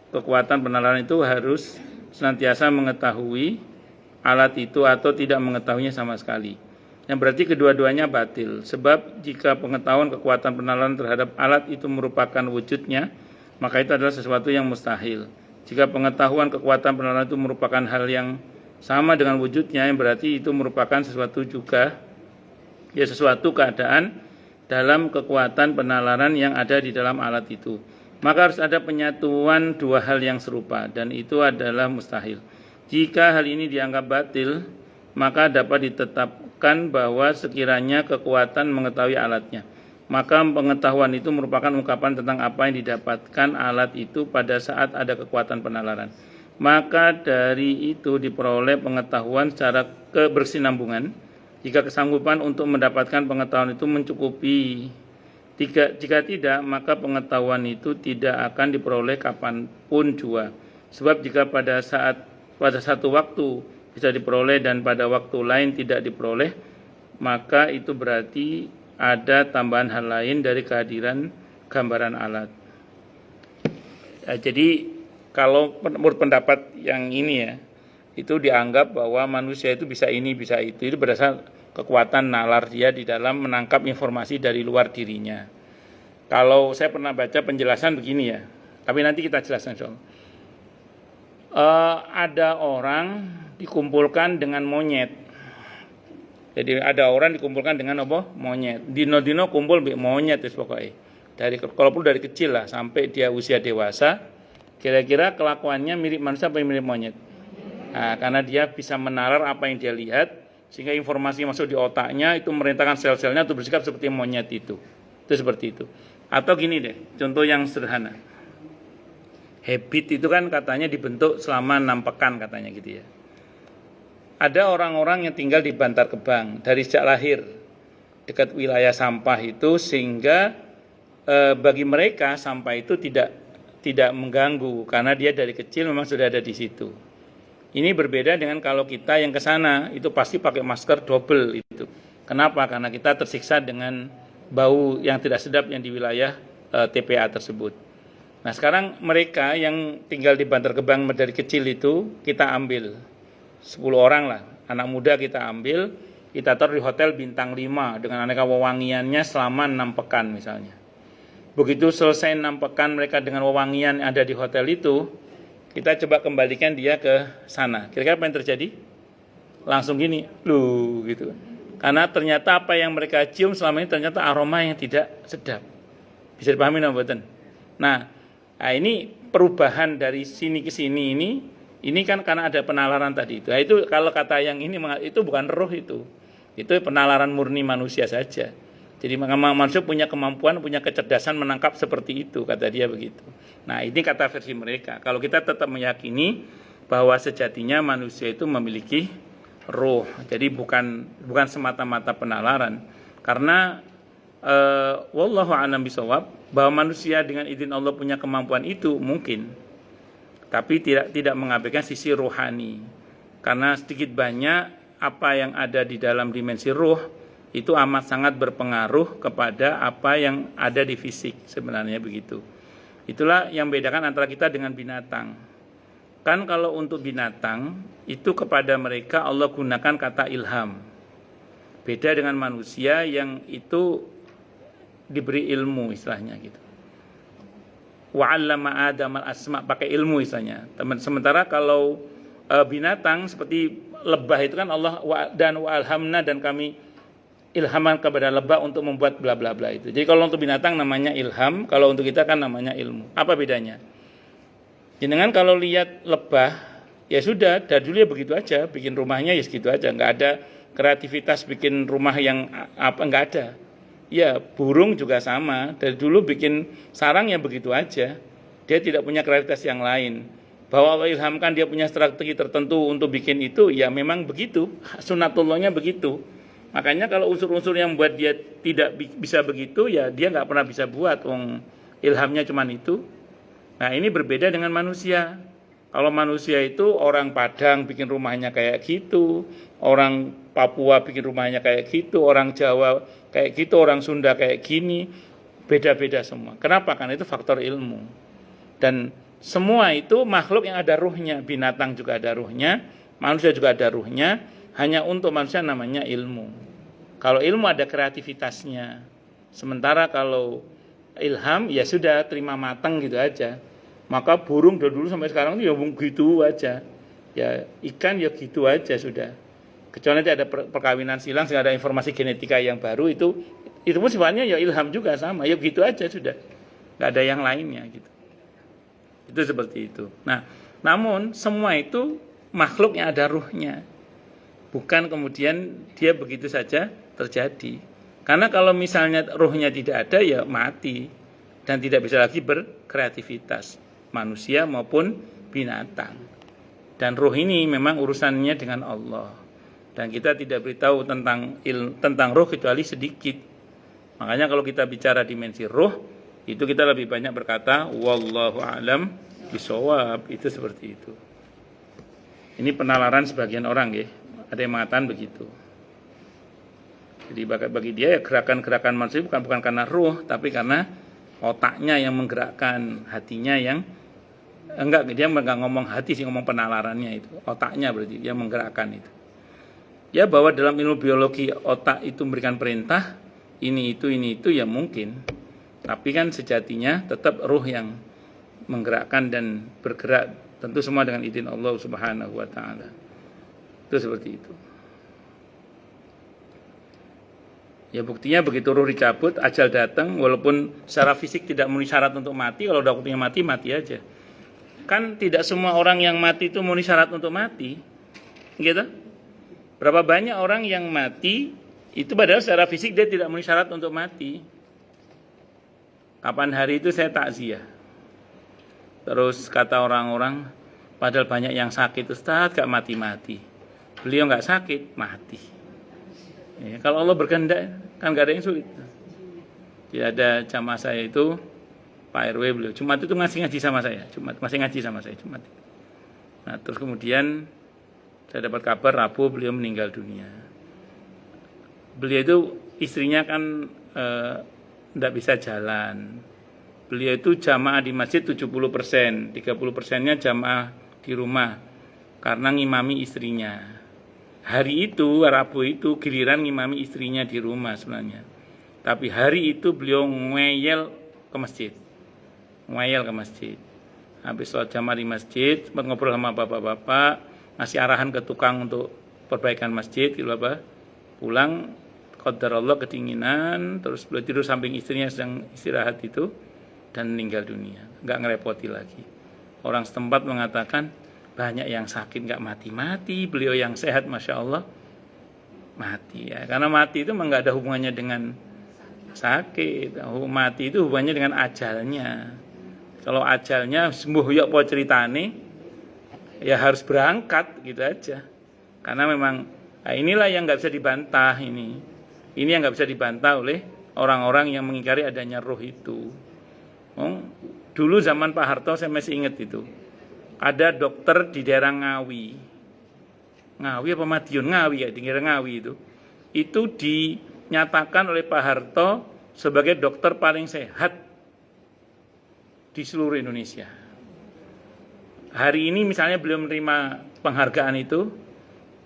kekuatan penalaran itu harus senantiasa mengetahui alat itu atau tidak mengetahuinya sama sekali. Yang berarti kedua-duanya batil. Sebab jika pengetahuan kekuatan penalaran terhadap alat itu merupakan wujudnya, maka itu adalah sesuatu yang mustahil. Jika pengetahuan kekuatan penalaran itu merupakan hal yang sama dengan wujudnya, yang berarti itu merupakan sesuatu juga, ya sesuatu keadaan dalam kekuatan penalaran yang ada di dalam alat itu. Maka harus ada penyatuan dua hal yang serupa dan itu adalah mustahil. Jika hal ini dianggap batil, maka dapat ditetapkan bahwa sekiranya kekuatan mengetahui alatnya, maka pengetahuan itu merupakan ungkapan tentang apa yang didapatkan alat itu pada saat ada kekuatan penalaran. Maka dari itu diperoleh pengetahuan secara kebersinambungan. Jika kesanggupan untuk mendapatkan pengetahuan itu mencukupi, jika tidak, maka pengetahuan itu tidak akan diperoleh kapanpun jua. Sebab jika pada satu waktu bisa diperoleh dan pada waktu lain tidak diperoleh, maka itu berarti ada tambahan hal lain dari kehadiran gambaran alat. Ya, jadi kalau menurut pendapat yang ini ya, itu dianggap bahwa manusia itu bisa ini, bisa itu berdasarkan kekuatan nalar dia di dalam menangkap informasi dari luar dirinya. Kalau saya pernah baca penjelasan begini ya, tapi nanti kita jelaskan soal. Ada orang dikumpulkan dengan monyet. Jadi ada orang dikumpulkan dengan apa? Monyet. Dino-dino kumpul monyet pokoknya. Kalaupun dari kecil lah sampai dia usia dewasa, kira-kira kelakuannya mirip manusia apa mirip monyet? Nah, karena dia bisa menalar apa yang dia lihat, sehingga informasi yang masuk di otaknya itu merintahkan sel-selnya untuk bersikap seperti monyet itu. Itu seperti itu. Atau gini deh, contoh yang sederhana. Habit itu kan katanya dibentuk selama 6 pekan katanya gitu ya. Ada orang-orang yang tinggal di Bantar Gebang dari sejak lahir dekat wilayah sampah itu, sehingga bagi mereka sampah itu tidak mengganggu karena dia dari kecil memang sudah ada di situ. Ini berbeda dengan kalau kita yang ke sana itu pasti pakai masker double itu. Kenapa? Karena kita tersiksa dengan bau yang tidak sedap yang di wilayah TPA tersebut. Nah, sekarang mereka yang tinggal di Bantar Gebang dari kecil itu kita ambil 10 orang lah, anak muda kita ambil, kita taruh di hotel bintang 5 dengan aneka wewangiannya selama 6 pekan misalnya. Begitu selesai 6 pekan mereka dengan wewangian ada di hotel itu, kita coba kembalikan dia ke sana. Kira-kira apa yang terjadi? Langsung gini, loh gitu. Karena ternyata apa yang mereka cium selama ini ternyata aroma yang tidak sedap. Bisa dipahami nggak, Boten? Nah, ini perubahan dari sini ke sini ini kan karena ada penalaran tadi itu. Nah, itu kalau kata yang ini itu bukan roh itu. Itu penalaran murni manusia saja. Jadi manusia punya kemampuan, punya kecerdasan menangkap seperti itu, kata dia begitu. Nah, ini kata versi mereka. Kalau kita tetap meyakini bahwa sejatinya manusia itu memiliki ruh. Jadi bukan semata-mata penalaran. Karena wallahu a'lam bishawab, bahwa manusia dengan izin Allah punya kemampuan itu mungkin. Tapi tidak mengabaikan sisi rohani. Karena sedikit banyak apa yang ada di dalam dimensi ruh itu amat sangat berpengaruh kepada apa yang ada di fisik, sebenarnya begitu. Itulah yang membedakan antara kita dengan binatang. Kan kalau untuk binatang itu kepada mereka Allah gunakan kata ilham. Beda dengan manusia yang itu diberi ilmu istilahnya gitu. Wa 'allama Adam al-asma, pakai ilmu istilahnya. Sementara kalau binatang seperti lebah itu kan Allah dan wa alhamna, dan kami ilhaman kepada lebah untuk membuat bla bla bla itu. Jadi kalau untuk binatang namanya ilham, kalau untuk kita kan namanya ilmu. Apa bedanya? Jenengan kalau lihat lebah, ya sudah, dari dulu ya begitu aja, bikin rumahnya ya segitu aja, nggak ada kreativitas bikin rumah yang apa, nggak ada. Ya burung juga sama, dari dulu bikin sarang ya begitu aja, dia tidak punya kreativitas yang lain. Bahwa Allah ilhamkan dia punya strategi tertentu untuk bikin itu, ya memang begitu, sunatullahnya begitu. Makanya kalau unsur-unsur yang buat dia tidak bisa begitu, ya dia nggak pernah bisa buat, ilhamnya cuman itu. Nah, ini berbeda dengan manusia. Kalau manusia itu orang Padang bikin rumahnya kayak gitu, orang Papua bikin rumahnya kayak gitu, orang Jawa kayak gitu, orang Sunda kayak gini, beda-beda semua. Kenapa? Karena itu faktor ilmu. Dan semua itu makhluk yang ada ruhnya, binatang juga ada ruhnya, manusia juga ada ruhnya. Hanya untuk manusia namanya ilmu. Kalau ilmu ada kreativitasnya. Sementara kalau ilham ya sudah terima matang gitu aja. Maka burung dari dulu sampai sekarang ya gitu aja. Ya ikan ya gitu aja sudah. Kecuali nanti ada perkawinan silang sehingga ada informasi genetika yang baru, itu pun sifatnya ya ilham juga sama. Ya gitu aja sudah. Enggak ada yang lainnya gitu. Itu seperti itu. Nah, namun semua itu makhluk yang ada ruhnya. Bukan kemudian dia begitu saja terjadi. Karena kalau misalnya ruhnya tidak ada, ya mati. Dan tidak bisa lagi berkreativitas. Manusia maupun binatang. Dan ruh ini memang urusannya dengan Allah. Dan kita tidak beritahu tentang ruh kecuali sedikit. Makanya kalau kita bicara dimensi ruh, itu kita lebih banyak berkata, wallahu a'lam bishawab. Itu seperti itu. Ini penalaran sebagian orang ya. Ada yang mengatakan begitu. Jadi bagi dia ya gerakan-gerakan manusia bukan karena ruh, tapi karena otaknya yang menggerakkan, hatinya yang dia enggak ngomong hati sih, ngomong penalarannya itu. Otaknya berarti yang menggerakkan itu. Ya bahwa dalam ilmu biologi otak itu memberikan perintah ini itu ya mungkin. Tapi kan sejatinya tetap ruh yang menggerakkan dan bergerak, tentu semua dengan izin Allah Subhanahu wa taala. Itu seperti itu. Ya buktinya begitu ruh dicabut, ajal datang, walaupun secara fisik tidak memenuhi syarat untuk mati, kalau udah waktunya mati aja. Kan tidak semua orang yang mati itu memenuhi syarat untuk mati. Gitu. Berapa banyak orang yang mati itu padahal secara fisik dia tidak memenuhi syarat untuk mati. Kapan hari itu saya takziah. Terus kata orang-orang, padahal banyak yang sakit, Ustaz gak mati-mati. Beliau gak sakit, mati. Ya, kalau Allah berkehendak kan gak ada yang sulit. Tidak ada jamaah saya itu, Pak RW beliau Jumat itu ngasih ngaji sama saya, masih ngaji sama saya Jumat. Nah terus kemudian saya dapat kabar Rabu beliau meninggal dunia. Beliau itu istrinya kan tidak bisa jalan. Beliau itu jamaah di masjid 70%, 30%-nya jamaah di rumah karena ngimami istrinya. Hari itu, Rabu itu giliran ngimami istrinya di rumah sebenarnya. Tapi hari itu beliau ngeyel ke masjid. Habis sholat jamaah di masjid, sempat ngobrol sama bapak-bapak, ngasih arahan ke tukang untuk perbaikan masjid, gitu apa. Pulang, qadarullah kedinginan, terus beliau tidur samping istrinya sedang istirahat itu, dan meninggal dunia. Enggak ngerepoti lagi. Orang setempat mengatakan, banyak yang sakit nggak mati-mati, beliau yang sehat Masya Allah mati ya. Karena mati itu memang nggak ada hubungannya dengan sakit. Mati itu hubungannya dengan ajalnya. Kalau ajalnya sembuh ya apa ceritane, ya harus berangkat gitu aja. Karena memang inilah yang nggak bisa dibantah ini. Ini yang nggak bisa dibantah oleh orang-orang yang mengingkari adanya roh itu. Dulu zaman Pak Harto saya masih ingat itu. Ada dokter di daerah Ngawi. Ngawi apa Madiun? Ngawi ya, di daerah Ngawi itu. Itu dinyatakan oleh Pak Harto sebagai dokter paling sehat di seluruh Indonesia. Hari ini misalnya beliau menerima penghargaan itu,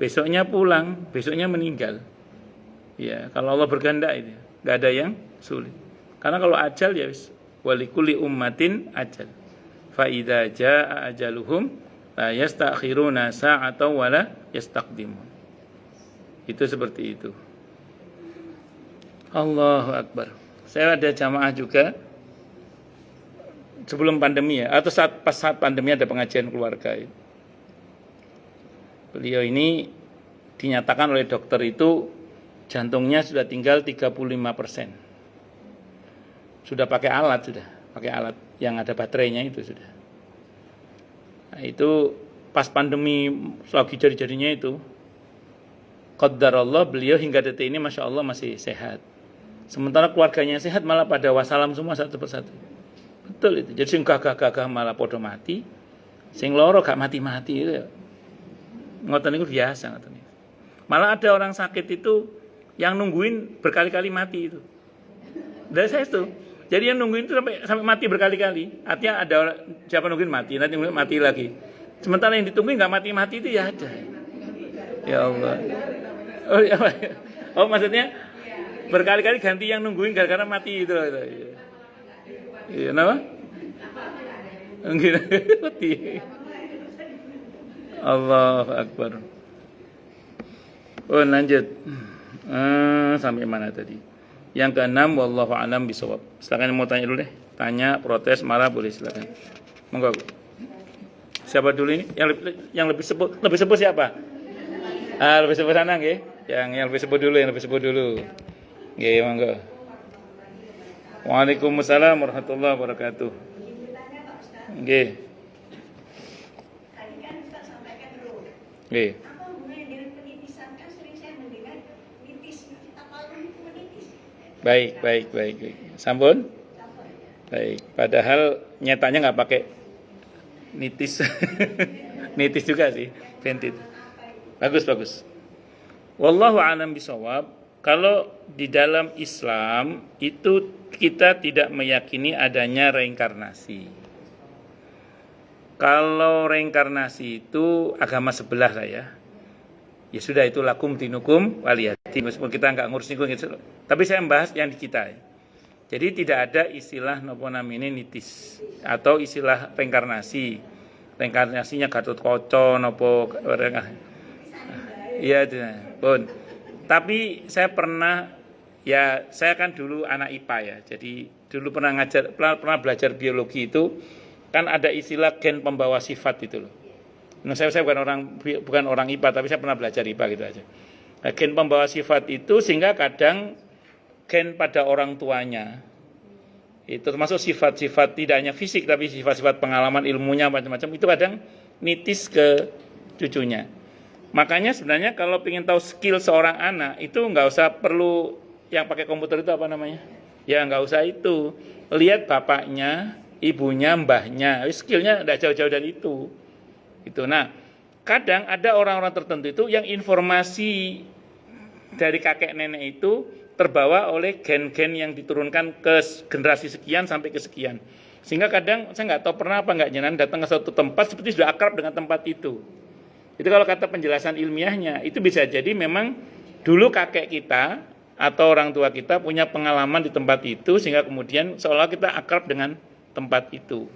besoknya pulang, besoknya meninggal. Ya, kalau Allah berkehendak itu, nggak ada yang sulit. Karena kalau ajal ya wis, walikulli ummatin ajal. Fa idza jaa ajaluhum la yastakhiruna sa'atan wa la yastaqdimun. Itu seperti itu. Allahu Akbar. Saya ada jamaah juga sebelum pandemi ya, atau pas saat pandemi ada pengajian keluarga. Beliau ini dinyatakan oleh dokter itu jantungnya sudah tinggal 35%. Sudah pakai alat yang ada baterainya itu sudah. Nah, itu pas pandemi lagi jadi-jadinya itu, qadarullah beliau hingga detik ini Masya Allah masih sehat. Sementara keluarganya sehat malah pada wassalam semua satu persatu. Betul itu. Jadi sing gagah-gagah malah podo mati, sing loro gak mati-mati itu. Ngoten niku biasa ngoten. Malah ada orang sakit itu yang nungguin berkali-kali mati itu. Dari saya itu. Jadi yang nungguin itu sampai mati berkali-kali. Artinya ada orang, siapa nungguin mati, nanti nungguin mati lagi. Sementara yang ditungguin nggak mati-mati itu ya ada. Ya Allah. Oh maksudnya berkali-kali ganti yang nungguin gara-gara mati itu. Iya, kenapa? Enggak mati. Allahu Akbar. Oh lanjut. Sampai mana tadi? Yang keenam, wallahu a'lam bishawab. Silakan mau tanya dulu deh. Tanya, protes, marah boleh silakan. Monggo. Siapa dulu ini? Yang lebih sepuh siapa? Lebih sepuh sana nggih. Yang lebih sepuh dulu, Nggih, monggo. Waalaikumsalam warahmatullahi wabarakatuh. Nggih. Tadi kan Ustaz sampaikan dulu. Nggih. Apa hubungannya dengan penitisan? Kan sering saya mendengar nitis kita palu itu menitis. Baik. Sampun? Baik. Padahal nyatanya nggak pakai nitis. Nitis juga sih, ventit. Bagus. Wallahu a'lam bishawab. Kalau di dalam Islam itu kita tidak meyakini adanya reinkarnasi. Kalau reinkarnasi itu agama sebelah lah ya. Ya sudah itu lakum dinukum waliyati. Meskipun kita enggak ngurus gitu. Tapi saya membahas yang di kita. Jadi tidak ada istilah nopo namine nitis atau istilah reinkarnasi. Reinkarnasinya Gatotkaca nopo iya pun. Tapi saya saya kan dulu anak IPA ya. Jadi dulu pernah belajar biologi itu kan ada istilah gen pembawa sifat itu loh. Nah, saya bukan orang IPA tapi saya pernah belajar IPA gitu aja. Nah, gen pembawa sifat itu sehingga kadang gen pada orang tuanya itu termasuk sifat-sifat tidak hanya fisik tapi sifat-sifat pengalaman ilmunya macam-macam itu kadang nitis ke cucunya. Makanya sebenarnya kalau ingin tahu skill seorang anak itu nggak usah perlu yang pakai komputer itu apa namanya? Ya nggak usah itu. Lihat bapaknya, ibunya, mbahnya, skillnya tidak jauh-jauh dari itu. Itu. Nah, kadang ada orang-orang tertentu itu yang informasi dari kakek nenek itu terbawa oleh gen-gen yang diturunkan ke generasi sekian sampai ke sekian. Sehingga kadang saya nggak tahu pernah apa nggak jenengan datang ke suatu tempat seperti sudah akrab dengan tempat itu. Itu kalau kata penjelasan ilmiahnya itu bisa jadi memang dulu kakek kita atau orang tua kita punya pengalaman di tempat itu sehingga kemudian seolah kita akrab dengan tempat itu.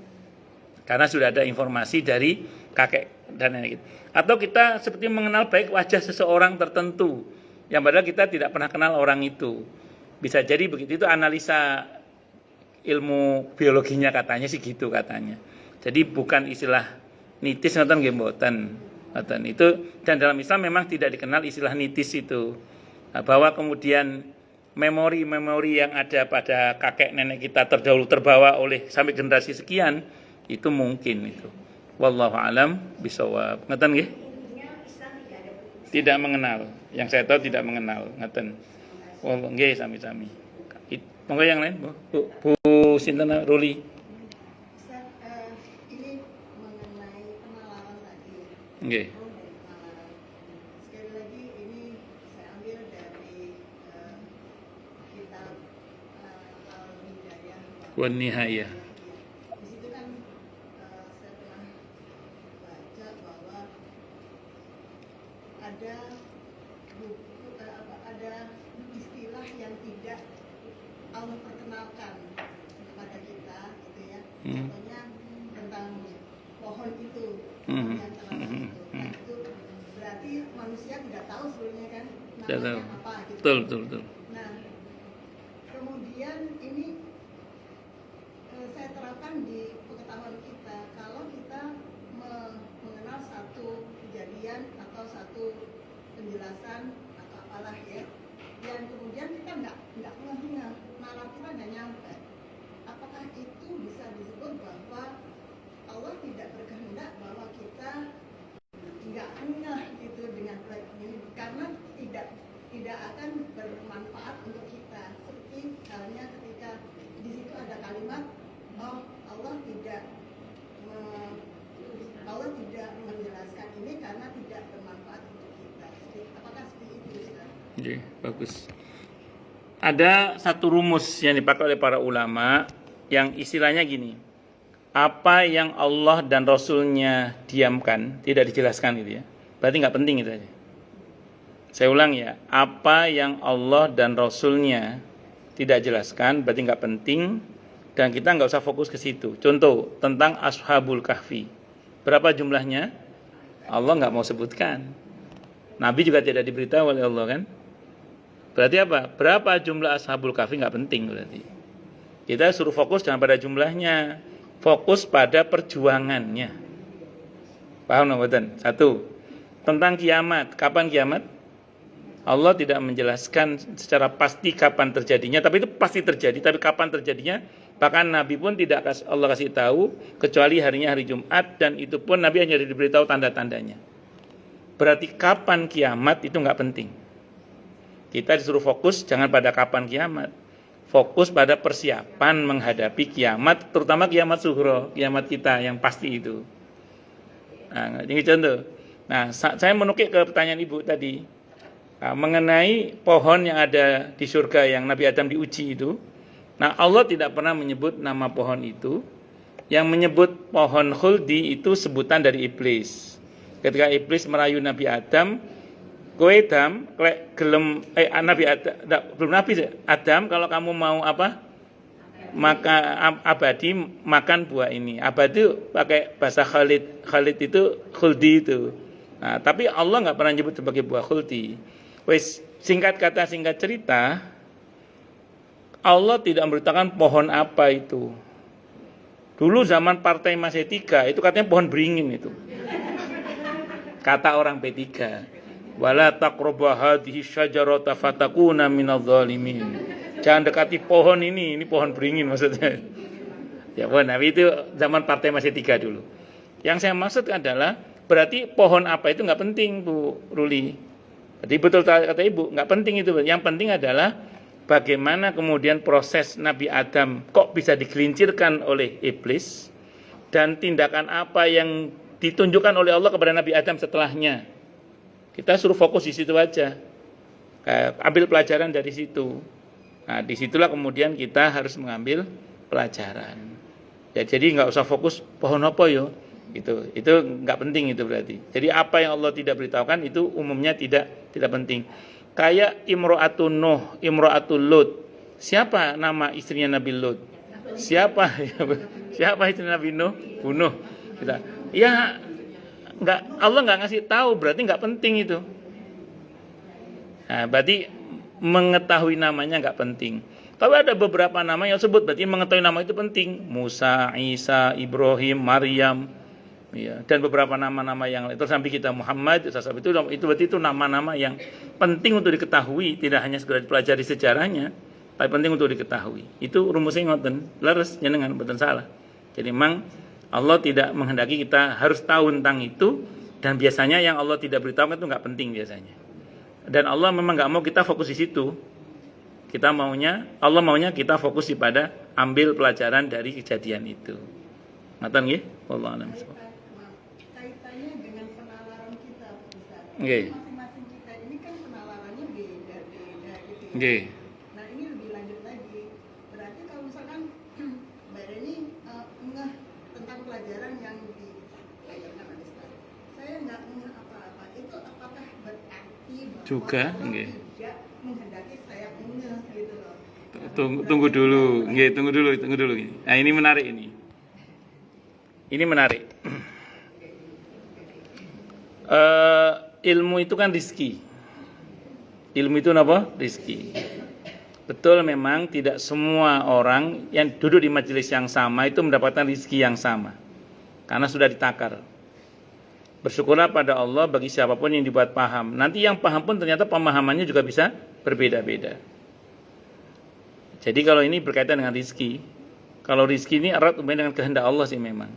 Karena sudah ada informasi dari kakek dan nenek kita. Atau kita seperti mengenal baik wajah seseorang tertentu yang padahal kita tidak pernah kenal orang itu. Bisa jadi begitu, itu analisa ilmu biologinya katanya sih gitu katanya. Jadi bukan istilah nitis ngoten nggih mboten. Ngoten itu, dan dalam Islam memang tidak dikenal istilah nitis itu. Nah, bahwa kemudian memori-memori yang ada pada kakek nenek kita terdahulu terbawa oleh sampai generasi sekian, itu mungkin itu. Wallahu alam bisawab. Ngeten nggih? Intinya Islam tidak ada putus. Tidak mengenal. Yang saya tahu tidak mengenal. Ngeten. Wallahu nggih sami-sami. Monggo yang lain, Bu sinten Ruli. Ustaz, ini mengenai penalaran tadi. Nggih. Penalaran. Sekali lagi ini saya ambil dari kitab Al-Hidayah. Wan Nihayah. Di situ kan saya pernah baca bahwa ada buku, ada istilah yang tidak Allah perkenalkan kepada kita, gitu ya. Contohnya tentang pohon itu, pohon yang terlarang itu. Nah, itu berarti manusia tidak tahu sebenarnya kan Tidak tahu. namanya apa, gitu. Betul. Nah, kemudian ini saya terapkan di pengetahuan kita. Kalau kita mengenal satu kejadian atau satu penjelasan atau apalah ya, dan kemudian kita nggak ngeh-ngeh, nalar kita nggak nyampe. Apakah itu bisa disebut bahwa Allah tidak berkehendak bahwa kita nggak ngeh gitu dengan ini, karena tidak akan bermanfaat untuk kita. Seperti halnya ketika di situ ada kalimat, oh Allah tidak menjelaskan ini karena tidak bermanfaat untuk kita. Apakah seperti itu, Ustaz? Oke, bagus. Ada satu rumus yang dipakai oleh para ulama yang istilahnya gini. Apa yang Allah dan Rasulnya diamkan, tidak dijelaskan gitu ya. Berarti nggak penting itu aja. Saya ulang ya. Apa yang Allah dan Rasulnya tidak jelaskan, berarti nggak penting. Dan kita nggak usah fokus ke situ. Contoh, tentang Ashabul Kahfi. Berapa jumlahnya? Allah nggak mau sebutkan. Nabi juga tidak diberitahu oleh Allah kan? Berarti apa? Berapa jumlah Ashabul Kahfi nggak penting berarti. Kita suruh fokus jangan pada jumlahnya, fokus pada perjuangannya. Paham nggak? Satu, tentang kiamat. Kapan kiamat? Allah tidak menjelaskan secara pasti kapan terjadinya, tapi itu pasti terjadi. Tapi kapan terjadinya? Bahkan Nabi pun tidak Allah kasih tahu kecuali harinya hari Jumat, dan itu pun Nabi hanya diberitahu tanda-tandanya. Berarti kapan kiamat itu nggak penting. Kita disuruh fokus jangan pada kapan kiamat, fokus pada persiapan menghadapi kiamat, terutama kiamat sughra, kiamat kita yang pasti itu. Nah, ini contoh. Nah, saya menukik ke pertanyaan Ibu tadi mengenai pohon yang ada di surga yang Nabi Adam diuji itu. Nah, Allah tidak pernah menyebut nama pohon itu. Yang menyebut pohon khuldi itu sebutan dari iblis. Ketika iblis merayu Nabi Adam, kowe Adam, gelem Nabi Adam, belum Nabi Adam, kalau kamu mau apa? Maka abadi makan buah ini. Abadi pakai bahasa Khalid itu khuldi itu. Nah, tapi Allah nggak pernah nyebut sebagai buah khuldi. Wes, singkat kata singkat cerita, Allah tidak memberitakan pohon apa itu. Dulu zaman Partai Masetika itu katanya pohon beringin itu. Kata orang P3, wala taqrabu hadhihi syajarata fatakuna minadh-dhalimin. Jangan dekati pohon ini pohon beringin maksudnya. Ya, tapi itu zaman Partai Masetika dulu. Yang saya maksud adalah berarti pohon apa itu nggak penting, Bu Ruli. Jadi betul kata Ibu, nggak penting itu. Yang penting adalah bagaimana kemudian proses Nabi Adam kok bisa digelincirkan oleh iblis, dan tindakan apa yang ditunjukkan oleh Allah kepada Nabi Adam setelahnya. Kita suruh fokus di situ aja. Ambil pelajaran dari situ. Nah, disitulah kemudian kita harus mengambil pelajaran. Ya, jadi nggak usah fokus pohon apa yo. Itu nggak penting itu berarti. Jadi apa yang Allah tidak beritahukan itu umumnya tidak penting. Kayak Imro'atun Nuh, Imro'atul Lut. Siapa nama istrinya Nabi Lut? Siapa istri Nabi Nuh? Bunuh. Ya, Allah nggak ngasih tahu, berarti nggak penting itu. Nah, berarti mengetahui namanya nggak penting. Tapi ada beberapa nama yang sebut, berarti mengetahui nama itu penting. Musa, Isa, Ibrahim, Maryam. Ya, dan beberapa nama-nama yang lain. Terus sampai kita Muhammad, itu berarti itu nama-nama yang penting untuk diketahui, tidak hanya segera dipelajari sejarahnya, tapi penting untuk diketahui. Itu rumusnya ngoten, leres jenengan mboten salah. Jadi memang Allah tidak menghendaki kita harus tahu tentang itu, dan biasanya yang Allah tidak beritahu itu nggak penting biasanya. Dan Allah memang nggak mau kita fokus di situ. Allah maunya kita fokus pada ambil pelajaran dari kejadian itu. Ngoten nggih? Wallahu a'lam. Kaitannya dengan penalaran kita, Ustaz. Nggih. Masing-masing kita ini kan penalarannya beda-beda gitu ya. Nggih. Nah ini lebih lanjut lagi. Berarti kalau misalkan Mbak Reni ngeh tentang pelajaran yang dipelajarkan oleh Ustaz, saya nggak ngeh apa-apa. Itu apakah berarti bahwa Juga, Allah nggih. tidak menghendaki saya ngeh gitu loh? Tunggu dulu. Nggih, tunggu dulu. Nah, ini menarik ini. Ini menarik. Ilmu itu kan rizki. Ilmu itu apa? Rizki. Betul, memang tidak semua orang yang duduk di majelis yang sama itu mendapatkan rizki yang sama, karena sudah ditakar. Bersyukurlah pada Allah bagi siapapun yang dibuat paham. Nanti yang paham pun ternyata pemahamannya juga bisa berbeda-beda. Jadi kalau ini berkaitan dengan rizki, kalau rizki ini erat hubungannya dengan kehendak Allah sih memang.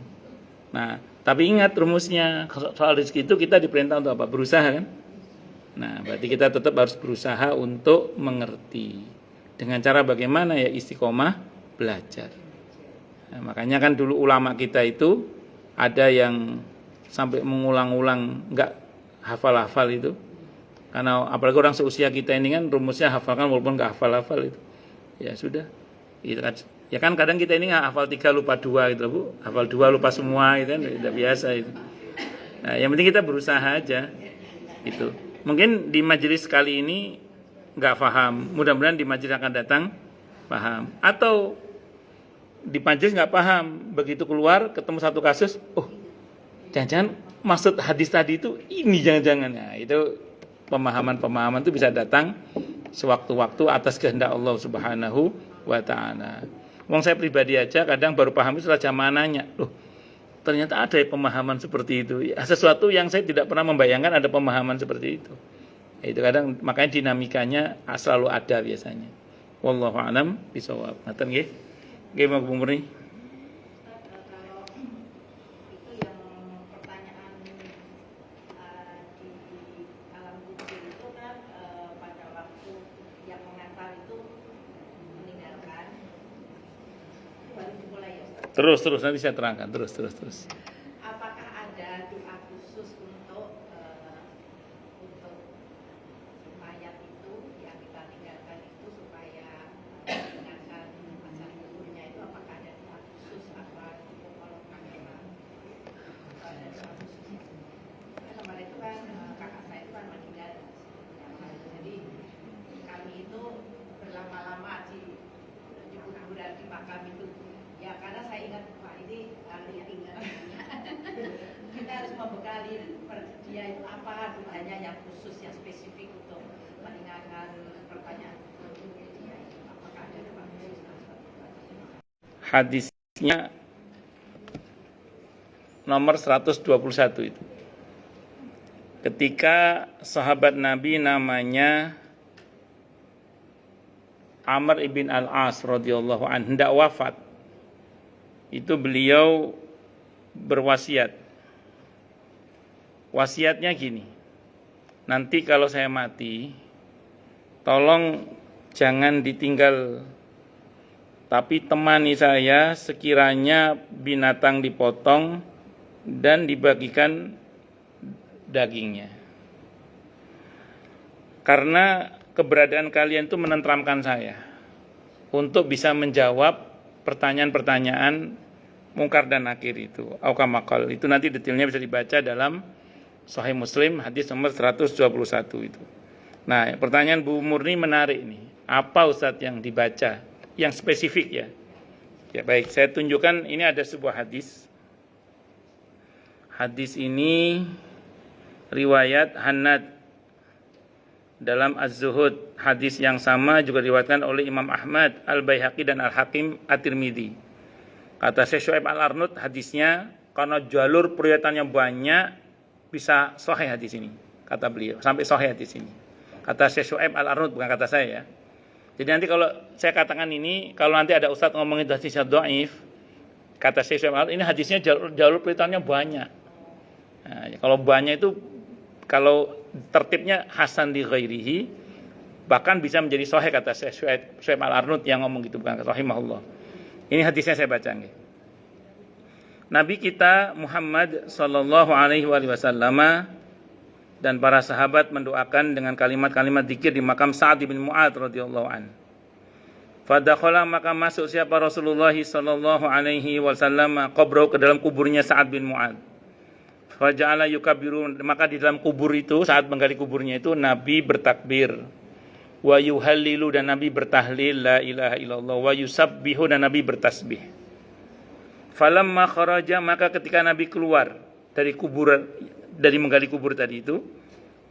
Nah, tapi ingat rumusnya soal rezeki itu kita diperintah untuk apa? Berusaha kan? Nah, berarti kita tetap harus berusaha untuk mengerti. Dengan cara bagaimana ya? Istiqomah belajar. Nah, makanya kan dulu ulama kita itu ada yang sampai mengulang-ulang nggak hafal-hafal itu. Karena apalagi orang seusia kita ini kan rumusnya hafalkan walaupun nggak hafal-hafal itu. Ya sudah. Ya kan kadang kita ini nggak hafal 3 lupa 2 gitu Bu. Hafal 2 lupa semua gitu kan, tidak biasa itu. Nah, yang penting kita berusaha aja. Gitu. Mungkin di majelis kali ini nggak paham. Mudah-mudahan di majelis akan datang paham. Atau di majelis nggak paham, begitu keluar ketemu satu kasus, oh jangan-jangan maksud hadis tadi itu ini jangan-jangan. Nah, itu pemahaman-pemahaman itu bisa datang sewaktu-waktu atas kehendak Allah Subhanahu wa taala. Wong saya pribadi aja kadang baru paham itu setelah jamaah nanya, loh ternyata ada pemahaman seperti itu. Ya, sesuatu yang saya tidak pernah membayangkan ada pemahaman seperti itu. Itu kadang makanya dinamikanya selalu ada biasanya. Wallahu a'lam bishawab. Ngaten nggih. Nggih Mbak Bu Murni. Kalau itu yang pertanyaan di alam kubur itu kan pada waktu yang mengantar itu meninggalkan, itu baru dimulai ya Ustaz. Terus nanti saya terangkan. Terus. Apakah ada doa khusus untuk mayat itu yang kita tinggalkan itu supaya mengingatkan masa hidupnya itu, apakah ada doa khusus apa itu kalau kakak ada doa khususnya? Karena kemarin itu kan kakak saya itu kan meninggal, jadi kami itu berlama-lama di kuburan di makam itu. Ya karena saya ingat Pak ini tinggal kita harus membekali dia itu apa doanya yang khusus yang spesifik untuk mengingatkan pertanyaan dia itu, apakah ada doa khusus? Hadisnya nomor 121 itu. Ketika sahabat Nabi namanya Amr ibn al-As radhiyallahu anhu hendak wafat, itu beliau berwasiat. Wasiatnya gini, nanti kalau saya mati, tolong jangan ditinggal, tapi temani saya sekiranya binatang dipotong dan dibagikan dagingnya. Karena keberadaan kalian itu menenteramkan saya untuk bisa menjawab pertanyaan-pertanyaan mungkar dan nakir itu. Aukamakal itu nanti detailnya bisa dibaca dalam Sahih Muslim hadis nomor 121 itu. Nah, pertanyaan Bu Murni menarik nih. Apa Ustadz yang dibaca yang spesifik ya? Ya baik, saya tunjukkan ini ada sebuah hadis. Hadis ini riwayat Hannad dalam Az-Zuhud. Hadis yang sama juga diriwayatkan oleh Imam Ahmad, Al-Baihaqi dan Al-Hakim At-Tirmidzi. Kata Syekh Syuaib Al-Arnud, hadisnya karena jalur periwayatannya banyak bisa sahih hadis ini, kata beliau, sampai sahih hadis ini. Kata Syekh Syuaib Al-Arnud, bukan kata saya ya. Jadi nanti kalau saya katakan ini, kalau nanti ada ustadz ngomongin hadisnya dhaif, kata Syekh Syuaib Al-Arnud, ini hadisnya jalur periwayatannya banyak. Nah, kalau banyak itu, kalau tertibnya hasan li ghairihi, bahkan bisa menjadi sahih, kata Syekh Syuaib Al-Arnud yang ngomong gitu, bukan rahimahullah. Ini hadisnya saya baca nih. Nabi kita Muhammad sallallahu alaihi wasallam dan para sahabat mendoakan dengan kalimat-kalimat zikir di makam Sa'ad bin Mu'adz radhiyallahu an. Fadakhala, maka masuk siapa Rasulullah sallallahu alaihi wasallam qabrau, ke dalam kuburnya Sa'ad bin Mu'adz. Faja'ala yukabbiru, maka di dalam kubur itu, saat menggali kuburnya itu, Nabi bertakbir. Wa yuhallilu, dan Nabi bertahlil la ilaha illallah. Wa yusabbihu, dan Nabi bertasbih. Falamma kharaja, maka ketika Nabi keluar dari kuburan, dari menggali kubur tadi itu,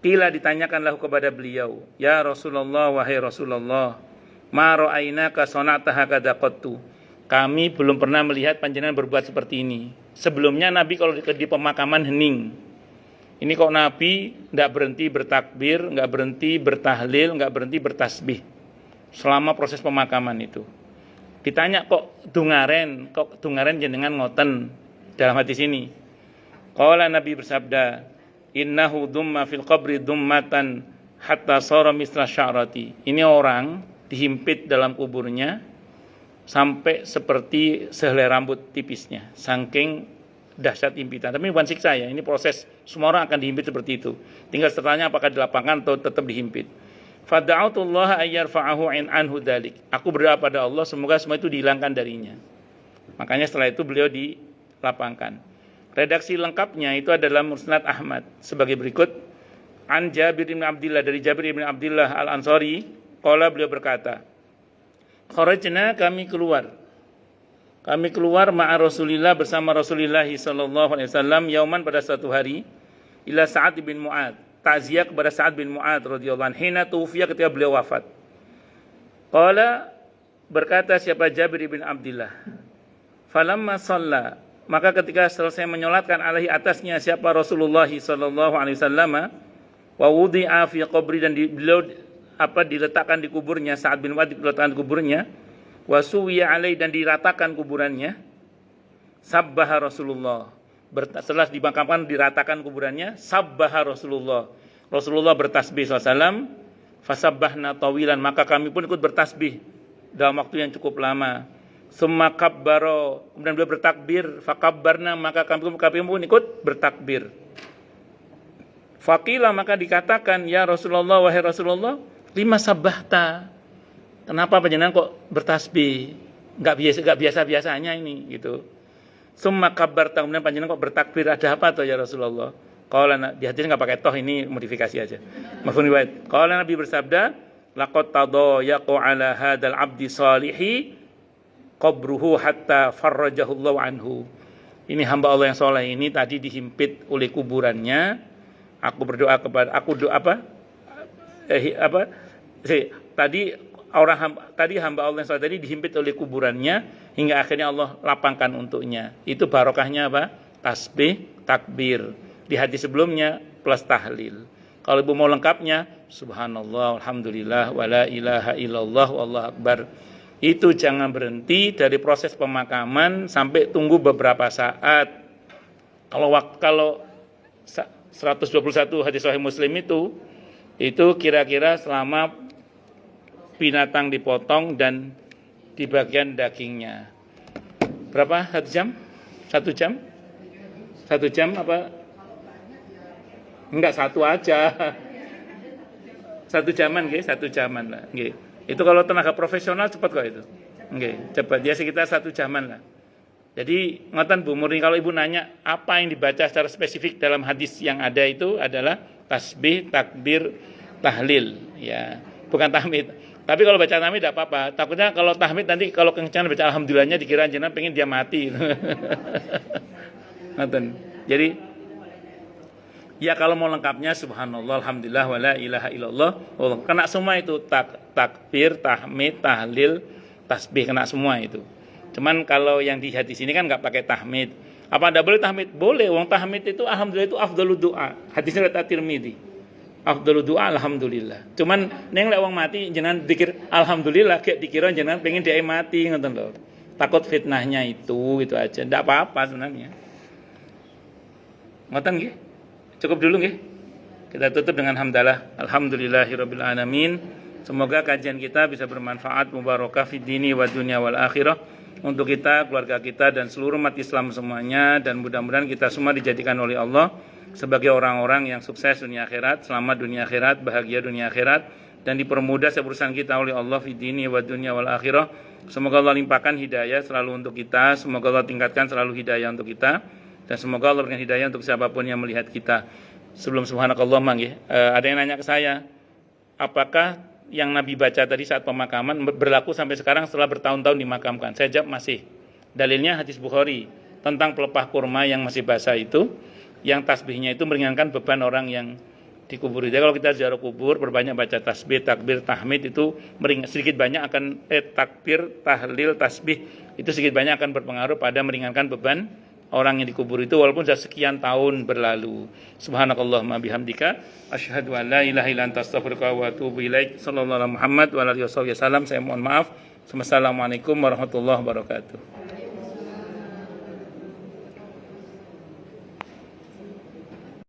qila, ditanyakanlah kepada beliau, ya Rasulullah, wahai Rasulullah, ma ra'ainaka sana'ta hakadha qattu. Kami belum pernah melihat panjenengan berbuat seperti ini. Sebelumnya Nabi kalau di pemakaman hening. Ini kok Nabi enggak berhenti bertakbir, enggak berhenti bertahlil, enggak berhenti bertasbih selama proses pemakaman itu. Ditanya kok dungaren jenengan ngoten dalam hadis ini. Qala, Nabi bersabda, innahu dumma fil qabri dummatan hatta sara misla sya'rati. Ini orang dihimpit dalam kuburnya sampai seperti sehelai rambut tipisnya, saking dahsyat himpitan. Tapi ini bukan siksa ya, ini proses, semua orang akan dihimpit seperti itu. Tinggal setelahnya apakah dilapangkan atau tetap dihimpit. Fada'autullaha ayyarfa'ahu anhu dalik. Aku berdoa pada Allah semoga semua itu dihilangkan darinya. Makanya setelah itu beliau dilapangkan. Redaksi lengkapnya itu adalah Musnad Ahmad sebagai berikut. An Jabir bin Abdillah, dari Jabir bin Abdillah Al-Ansari, qala, beliau berkata, kharajna, kami keluar ma'a Rasulillah, bersama Rasulullah sallallahu alaihi wasallam, yauman, pada suatu hari, ila Sa'ad bin Mu'adz, takziah kepada Sa'ad bin Mu'adz radhiyallahu anhu, hina tufiya, ketika beliau wafat. Qala, berkata siapa Jabir bin Abdillah, falamma shalla, maka ketika selesai menyolatkan alaihi, atasnya siapa Rasulullah sallallahu alaihi wasallam, wa wudi'a fi qabri, dan beliau diletakkan di kuburnya, Sa'ad bin Mu'adz diletakkan di kuburnya, wa suwiya alaihi, dan diratakan kuburannya, sabbaha Rasulullah, setelah dimakamkan diratakan kuburannya, sabbaha Rasulullah bertasbih SAW, fasabbahna tawilan, maka kami pun ikut bertasbih dalam waktu yang cukup lama. Summa kabbaro, kemudian beliau bertakbir, fakabbarna, maka kami pun ikut bertakbir. Faqila, maka dikatakan, ya Rasulullah, wahai Rasulullah, lima sabbahta, kenapa panjenengan kok bertasbih? Enggak biasa-biasanya ini gitu. Summa kabbarta, kemudian panjenengan kok bertakbir, ada apa toh ya Rasulullah? Qala, di hadisnya enggak pakai toh, ini modifikasi aja. Mafhum riwayat. Qala, Nabi bersabda, laqad tadayaqu ala hadzal abdi salihi qabruhu hatta farrajahu Allah anhu. Ini hamba Allah yang soleh ini tadi dihimpit oleh kuburannya. Aku berdoa kepada tadi hamba Allah yang soleh tadi dihimpit oleh kuburannya hingga akhirnya Allah lapangkan untuknya. Itu barokahnya apa? Tasbih, takbir. Di hadis sebelumnya plus tahlil. Kalau ibu mau lengkapnya, subhanallah, alhamdulillah, wala ilaha illallah, wallahu akbar. Itu jangan berhenti dari proses pemakaman sampai tunggu beberapa saat. Kalau 121 hadis sahih Muslim itu kira-kira selama binatang dipotong dan di bagian dagingnya. Berapa? 1 jam? 1 jam? 1 jam apa? Enggak, satu aja. 1 jaman nggih, 1 jaman lah nggih. Itu kalau tenaga profesional cepat kok itu. Nggih, cepat. Dia sekitar 1 jaman lah. Jadi ngoten Bu Murni, kalau Ibu nanya apa yang dibaca secara spesifik dalam hadis yang ada itu adalah tasbih, takbir, tahlil, ya, bukan tahmid. Tapi kalau baca tahmid tidak apa-apa. Takutnya kalau tahmid nanti kalau kencangan baca alhamdulillahnya dikira jenengan pengen dia mati. Ngoten. Jadi ya kalau mau lengkapnya subhanallah, alhamdulillah, wala ilaha illallah. Kena semua itu, takbir, tahmid, tahlil, tasbih, kena semua itu. Cuman kalau yang di hadis ini kan enggak pakai tahmid. Apa Anda boleh tahmid? Boleh. Wong tahmid itu alhamdulillah itu afdhalud doa. Hadisnya riwayat At-Tirmidzi. Afdhalud doa alhamdulillah. Cuman neng lek wong mati jenengan dikir alhamdulillah kayak dikira jenengan pengen dia mati ngoten lho. Takut fitnahnya itu aja. Ndak apa-apa sebenarnya. Ngoten nggih? Cukup dulu nggih. Kita tutup dengan hamdalah. Alhamdulillahirabbil alamin. Semoga kajian kita bisa bermanfaat, mubarakah fid dini wa dunya wal akhirah. Untuk kita, keluarga kita, dan seluruh umat Islam semuanya. Dan mudah-mudahan kita semua dijadikan oleh Allah sebagai orang-orang yang sukses dunia akhirat, selamat dunia akhirat, bahagia dunia akhirat, dan dipermudah urusan kita oleh Allah fi dini wa dunya wal akhirah. Semoga Allah limpahkan hidayah selalu untuk kita, semoga Allah tingkatkan selalu hidayah untuk kita, dan semoga Allah berikan hidayah untuk siapapun yang melihat kita. Sebelum subhanakallah ada yang nanya ke saya, apakah yang Nabi baca tadi saat pemakaman berlaku sampai sekarang setelah bertahun-tahun dimakamkan? Saya jawab masih. Dalilnya hadis Bukhari tentang pelepah kurma yang masih basah itu, yang tasbihnya itu meringankan beban orang yang dikubur. Jadi kalau kita ziarah kubur, berbanyak baca tasbih, takbir, tahmid itu sedikit banyak akan takbir, tahlil, tasbih itu sedikit banyak akan berpengaruh pada meringankan beban orang yang dikubur itu walaupun sudah sekian tahun berlalu. Subhanakallahumma bihamdika asyhadu an la ilaha illa anta astaghfiruka wa atubu ilaik. Sallallahu alaihi Muhammad wa alihi wasallam. Saya mohon maaf. Wassalamualaikum warahmatullahi wabarakatuh.